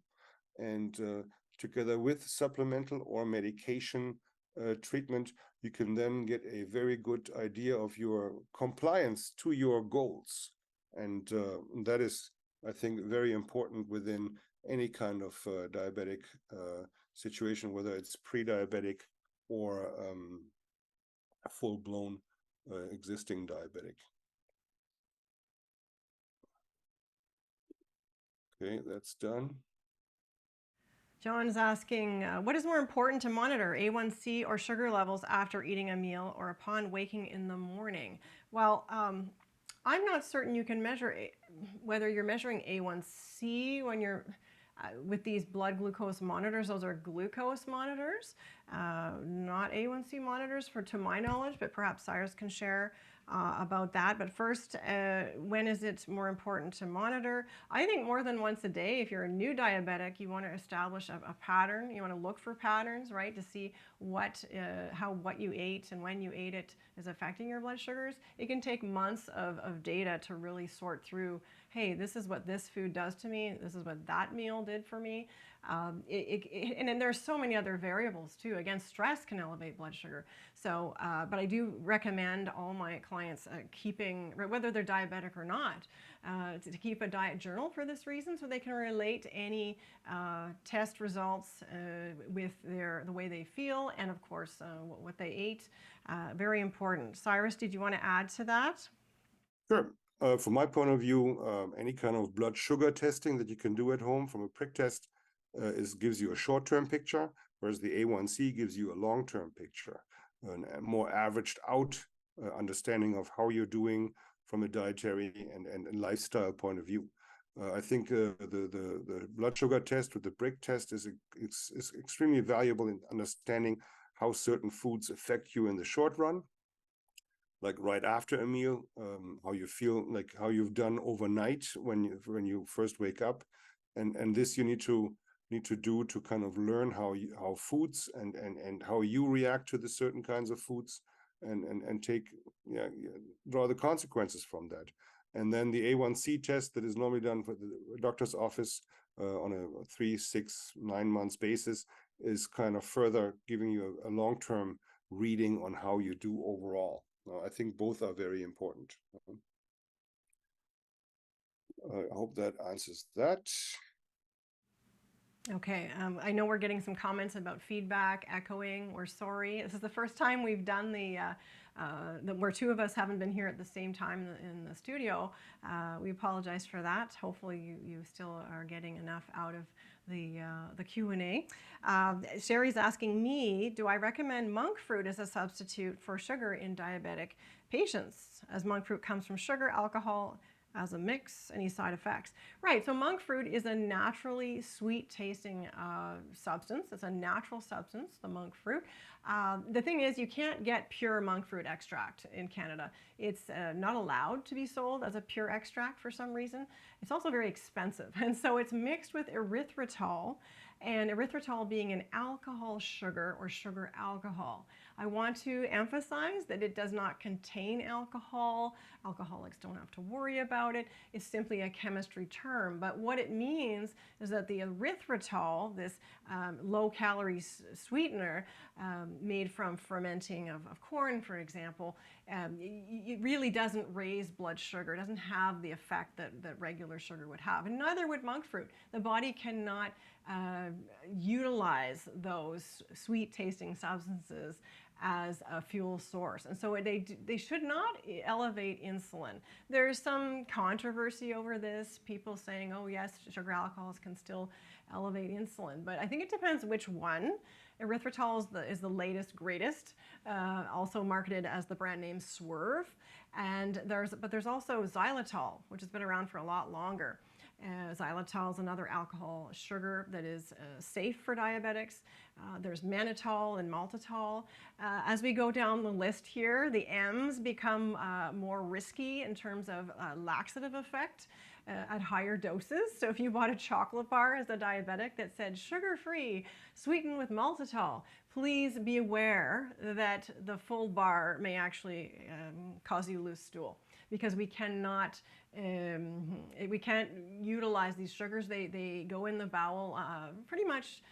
and together with supplemental or medication treatment, you can then get a very good idea of your compliance to your goals. And that is, I think, very important within any kind of diabetic situation, whether it's pre-diabetic or full-blown existing diabetic. Okay, that's done. John's asking, what is more important to monitor, A1C or sugar levels after eating a meal or upon waking in the morning? Well, I'm not certain you can measure whether you're measuring A1C when you're with these blood glucose monitors. Those are glucose monitors, not A1C monitors to my knowledge, but perhaps Cyrus can share about that. But first, when is it more important to monitor? I think more than once a day. If you're a new diabetic, you want to establish a pattern. You want to look for patterns, right, to see how what you ate and when you ate it is affecting your blood sugars. It can take months of data to really sort through, hey, this is what this food does to me. This is what that meal did for me. And then there's so many other variables too. Again, stress can elevate blood sugar. So, but I do recommend all my clients keeping, whether they're diabetic or not, to keep a diet journal for this reason, so they can relate any test results with the way they feel, and of course what they ate. Very important. Cyrus, did you want to add to that? Sure. From my point of view, any kind of blood sugar testing that you can do at home from a prick test gives you a short-term picture, whereas the A1C gives you a long-term picture, a more averaged out understanding of how you're doing from a dietary and lifestyle point of view. I think the blood sugar test with the prick test is extremely valuable in understanding how certain foods affect you in the short run, like right after a meal, how you feel, like how you've done overnight when you first wake up, and this you need to do to kind of learn how foods and how you react to the certain kinds of foods, and draw the consequences from that. And then the A1C test that is normally done for the doctor's office on a 3, 6, 9 months basis is kind of further giving you a long-term reading on how you do overall. I think both are very important. I hope that answers that. Okay, I know we're getting some comments about feedback, echoing. We're sorry. This is the first time we've done where two of us haven't been here at the same time in the studio. We apologize for that. Hopefully you still are getting enough out of the Q&A. Sherry's asking me, do I recommend monk fruit as a substitute for sugar in diabetic patients, as monk fruit comes from sugar, alcohol, as a mix, any side effects? Right, so monk fruit is a naturally sweet tasting substance. It's a natural substance, the monk fruit. The thing is, you can't get pure monk fruit extract in Canada. It's not allowed to be sold as a pure extract for some reason. It's also very expensive, and so it's mixed with erythritol, and erythritol being an alcohol sugar or sugar alcohol. I want to emphasize that it does not contain alcohol. Alcoholics don't have to worry about it. It's simply a chemistry term. But what it means is that the erythritol, this low-calorie sweetener made from fermenting of corn, for example, it really doesn't raise blood sugar. It doesn't have the effect that regular sugar would have. And neither would monk fruit. The body cannot utilize those sweet-tasting substances as a fuel source, and so they should not elevate insulin. There's some controversy over this, people saying, oh yes, sugar alcohols can still elevate insulin, but I think it depends which one. Erythritol is the latest, greatest, also marketed as the brand name Swerve, and there's also xylitol, which has been around for a lot longer. Xylitol is another alcohol sugar that is safe for diabetics. There's mannitol and maltitol. As we go down the list here, the M's become more risky in terms of laxative effect at higher doses. So if you bought a chocolate bar as a diabetic that said sugar-free, sweetened with maltitol, please be aware that the full bar may actually cause you to lose stool, because we can't utilize these sugars. They go in the bowel pretty much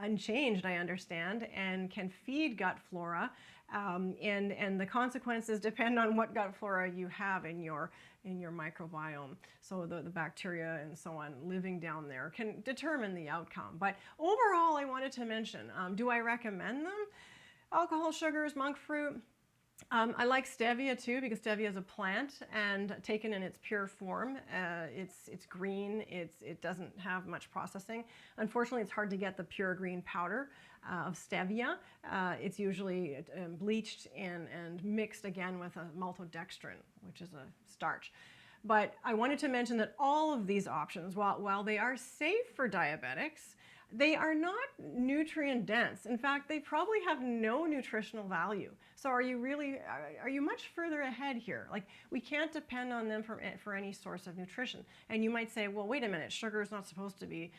unchanged, I understand, and can feed gut flora, and the consequences depend on what gut flora you have in your microbiome. So the bacteria and so on living down there can determine the outcome. But overall, I wanted to mention, do I recommend them? Alcohol sugars, monk fruit, I like stevia too, because stevia is a plant, and taken in its pure form, it's green. It doesn't have much processing. Unfortunately, it's hard to get the pure green powder of stevia. It's usually bleached and mixed again with a maltodextrin, which is a starch. But I wanted to mention that all of these options, while they are safe for diabetics, they are not nutrient dense. In fact, they probably have no nutritional value. So are you much further ahead here? Like, we can't depend on them for any source of nutrition. And you might say, well, wait a minute, sugar is not supposed to be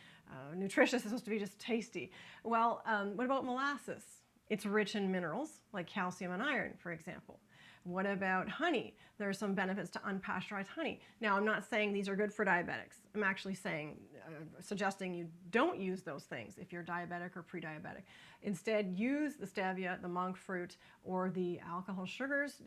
nutritious, it's supposed to be just tasty. Well, what about molasses? It's rich in minerals like calcium and iron, for example. What about honey? There are some benefits to unpasteurized honey. Now, I'm not saying these are good for diabetics. I'm actually suggesting you don't use those things if you're diabetic or pre-diabetic. Instead, use the stevia, the monk fruit, or the alcohol sugars,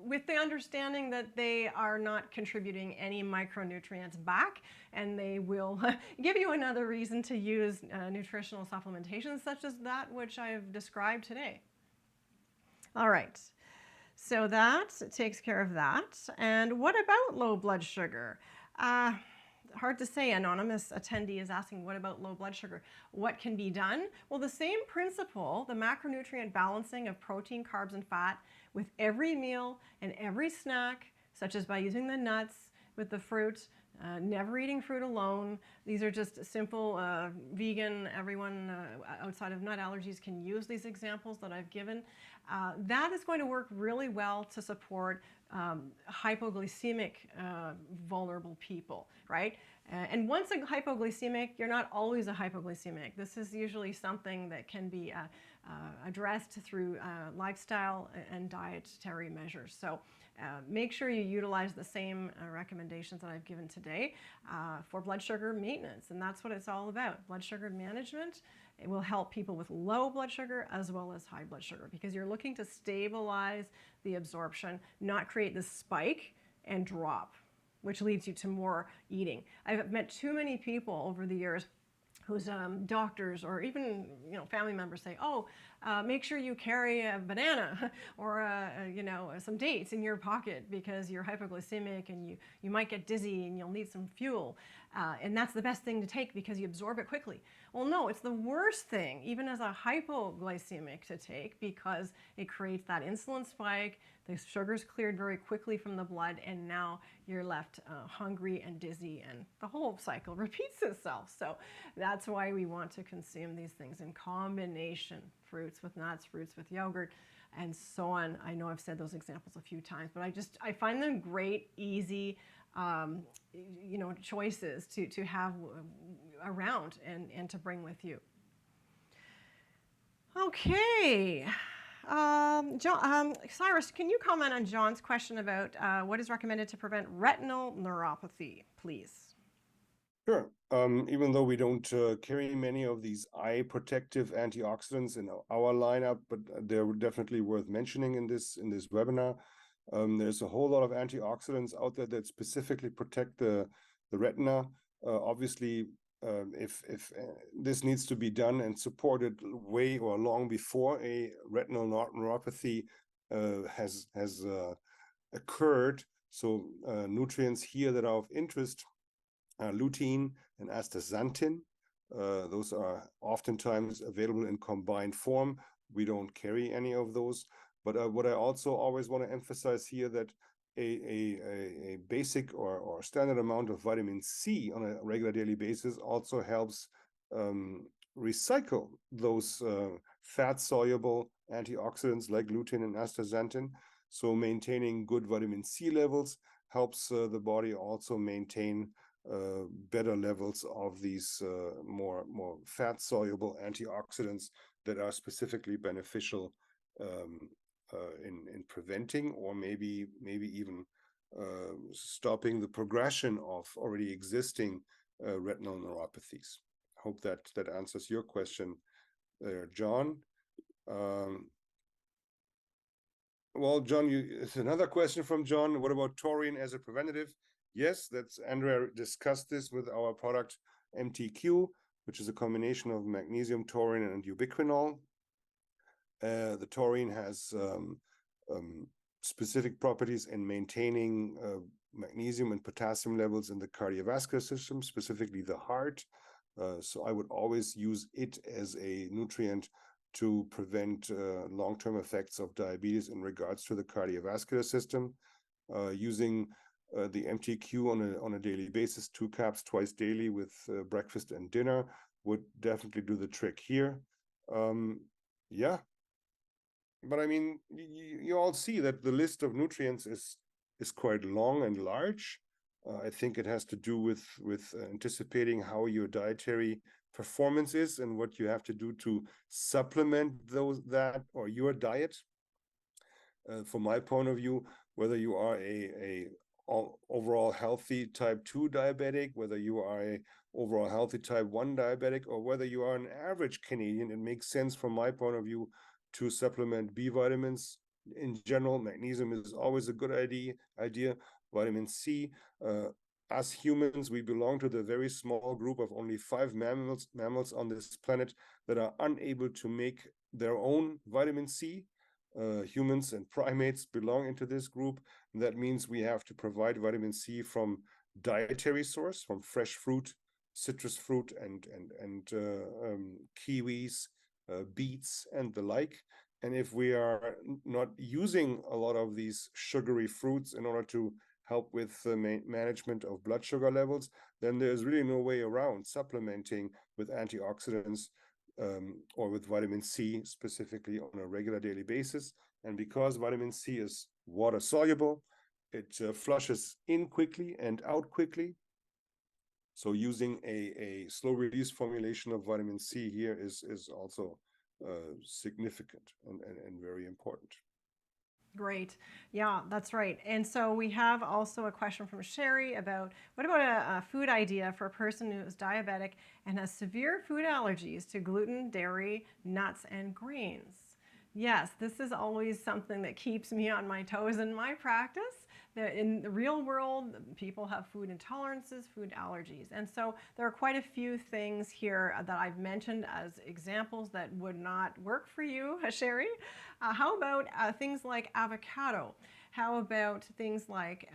with the understanding that they are not contributing any micronutrients back, and they will give you another reason to use nutritional supplementation such as that which I've described today. All right. So that takes care of that. And what about low blood sugar? Hard to say. Anonymous attendee is asking, what about low blood sugar? What can be done? Well, the same principle, the macronutrient balancing of protein, carbs, and fat with every meal and every snack, such as by using the nuts with the fruit, never eating fruit alone. These are just simple vegan, everyone outside of nut allergies can use these examples that I've given. That is going to work really well to support hypoglycemic vulnerable people, right? And once a hypoglycemic, you're not always a hypoglycemic. This is usually something that can be addressed through lifestyle and dietary measures. So make sure you utilize the same recommendations that I've given today for blood sugar maintenance. And that's what it's all about. Blood sugar management. It will help people with low blood sugar as well as high blood sugar, because you're looking to stabilize the absorption, not create this spike and drop, which leads you to more eating. I've met too many people over the years whose doctors or even family members say, oh, make sure you carry a banana or some dates in your pocket because you're hypoglycemic and you might get dizzy and you'll need some fuel. And that's the best thing to take because you absorb it quickly. Well, no, it's the worst thing, even as a hypoglycemic, to take, because it creates that insulin spike, the sugar's cleared very quickly from the blood, and now you're left hungry and dizzy, and the whole cycle repeats itself. So that's why we want to consume these things in combination, fruits with nuts, fruits with yogurt, and so on. I know I've said those examples a few times, but I find them great, easy, choices to have around and to bring with you. Okay. Cyrus, can you comment on John's question about what is recommended to prevent retinal neuropathy, please? Sure. Even though we don't carry many of these eye protective antioxidants in our lineup, but they're definitely worth mentioning in this webinar. There's a whole lot of antioxidants out there that specifically protect the retina. Obviously, if this needs to be done and supported way or long before a retinal neuropathy has occurred. So nutrients here that are of interest: lutein and astaxanthin. Those are oftentimes available in combined form. We don't carry any of those. But what I also always want to emphasize here, that a basic or standard amount of vitamin C on a regular daily basis also helps recycle those fat-soluble antioxidants like lutein and astaxanthin. So maintaining good vitamin C levels helps the body also maintain better levels of these more fat-soluble antioxidants that are specifically beneficial in preventing or maybe even stopping the progression of already existing retinal neuropathies. I hope that answers your question there, John. Well, John, it's another question from John. What about taurine as a preventative? Yes, that's Andrea discussed this with our product MTQ, which is a combination of magnesium, taurine, and ubiquinol. The taurine has specific properties in maintaining magnesium and potassium levels in the cardiovascular system, specifically the heart. So I would always use it as a nutrient to prevent long-term effects of diabetes in regards to the cardiovascular system. Using the MTQ on a daily basis, 2 caps twice daily with breakfast and dinner would definitely do the trick here. Yeah, but I mean, you all see that the list of nutrients is quite long and large. I think it has to do with anticipating how your dietary performance is and what you have to do to supplement that or your diet. From my point of view, whether you are a overall healthy type 2 diabetic, whether you are a overall healthy type 1 diabetic, or whether you are an average Canadian, it makes sense from my point of view to supplement B vitamins. In general, magnesium is always a good idea. Vitamin C. As humans, we belong to the very small group of only 5 mammals on this planet that are unable to make their own vitamin C. Humans and primates belong into this group. And that means we have to provide vitamin C from dietary source, from fresh fruit, citrus fruit, and kiwis, beets, and the like. And if we are not using a lot of these sugary fruits in order to help with the management of blood sugar levels, then there's really no way around supplementing with antioxidants or with vitamin C specifically on a regular daily basis. And because vitamin C is water soluble, it flushes in quickly and out quickly. So using a slow release formulation of vitamin C here is also significant and very important. Great. Yeah, that's right. And so we have also a question from Sherry about what about a food idea for a person who is diabetic and has severe food allergies to gluten, dairy, nuts, and grains? Yes, this is always something that keeps me on my toes in my practice. In the real world, people have food intolerances, food allergies. And so there are quite a few things here that I've mentioned as examples that would not work for you, Sherry. How about things like avocado? How about things like,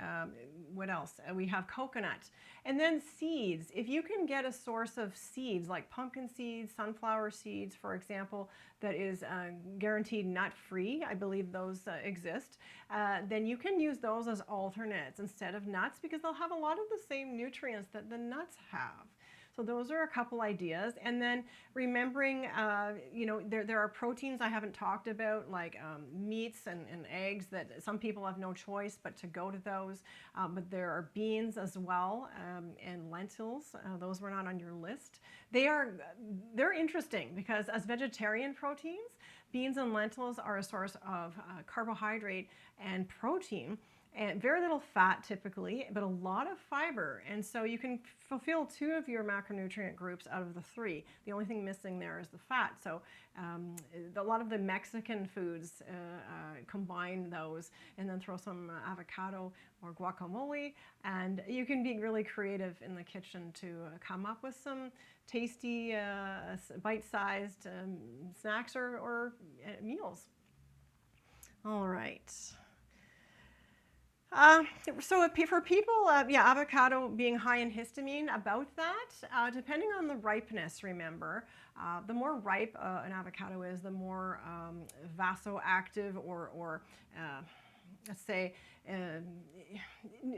what else? We have coconut. And then seeds. If you can get a source of seeds like pumpkin seeds, sunflower seeds, for example, that is guaranteed nut-free, I believe those exist, then you can use those as alternates instead of nuts because they'll have a lot of the same nutrients that the nuts have. So those are a couple ideas. And then remembering, there are proteins I haven't talked about, like meats and eggs that some people have no choice but to go to those. But there are beans as well, and lentils. Those were not on your list. They're interesting because as vegetarian proteins, beans and lentils are a source of carbohydrate and protein. And very little fat typically, but a lot of fiber. And so you can fulfill 2 of your macronutrient groups out of the 3. The only thing missing there is the fat. So a lot of the Mexican foods combine those and then throw some avocado or guacamole. And you can be really creative in the kitchen to come up with some tasty bite-sized snacks or meals. All right. So for people, avocado being high in histamine, about that, depending on the ripeness, remember, the more ripe an avocado is, the more vasoactive or let's say,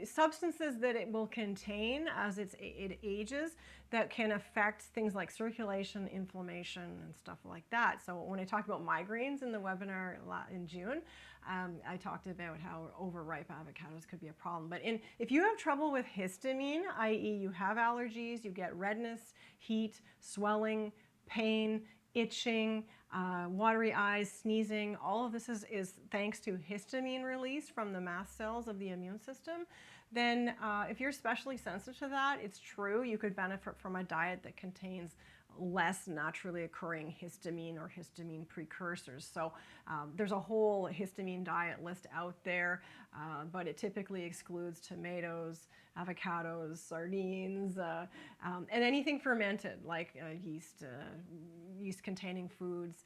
substances that it will contain as it ages that can affect things like circulation, inflammation, and stuff like that. So when I talked about migraines in the webinar in June, I talked about how overripe avocados could be a problem. But if you have trouble with histamine, i.e. you have allergies, you get redness, heat, swelling, pain, itching, watery eyes, sneezing, all of this is thanks to histamine release from the mast cells of the immune system, then if you're especially sensitive to that, it's true you could benefit from a diet that contains less naturally occurring histamine or histamine precursors. So there's a whole histamine diet list out there, but it typically excludes tomatoes, avocados, sardines, and anything fermented like yeast-containing foods.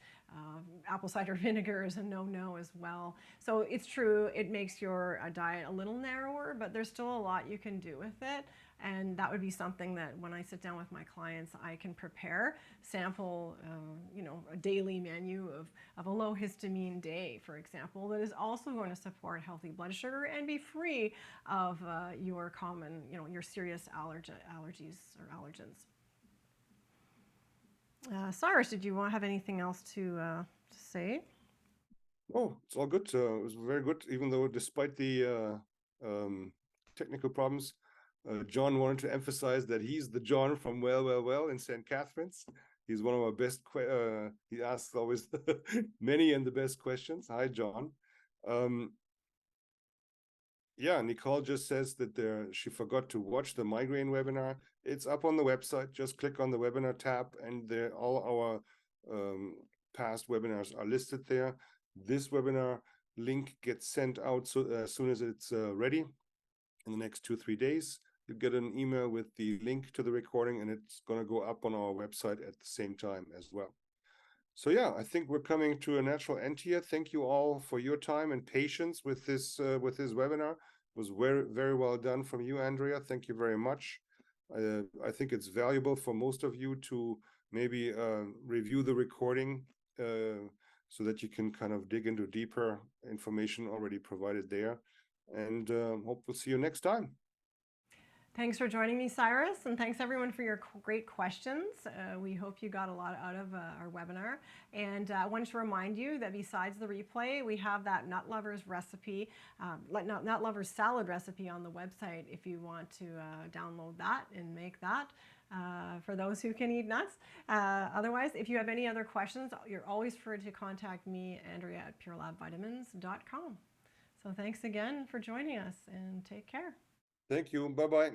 Apple cider vinegar is a no-no as well. So it's true, it makes your diet a little narrower, but there's still a lot you can do with it. And that would be something that when I sit down with my clients, I can prepare, sample, a daily menu of a low histamine day, for example, that is also going to support healthy blood sugar and be free of your common, your serious allergies or allergens. Cyrus, did you have anything else to say? Oh, it's all good. It was very good, even though despite the technical problems, John wanted to emphasize that he's the John from Well in St. Catharines. He's one of our best. He asks always many and the best questions. Hi, John. Yeah, Nicole just says that she forgot to watch the migraine webinar. It's up on the website. Just click on the webinar tab, and all our past webinars are listed there. This webinar link gets sent out as soon as it's ready in the next 2-3 days. You get an email with the link to the recording, and it's going to go up on our website at the same time as well. So yeah, I think we're coming to a natural end here. Thank you all for your time and patience with this webinar. It was very, very well done from you, Andrea. Thank you very much. I think it's valuable for most of you to maybe review the recording so that you can kind of dig into deeper information already provided there. And hope we'll see you next time. Thanks for joining me, Cyrus, and thanks everyone for your great questions. We hope you got a lot out of our webinar. And I wanted to remind you that besides the replay, we have that nut lovers recipe, nut lovers salad recipe on the website if you want to download that and make that for those who can eat nuts. Otherwise, if you have any other questions, you're always free to contact me, Andrea at purelabvitamins.com. So thanks again for joining us, and take care. Thank you. Bye-bye.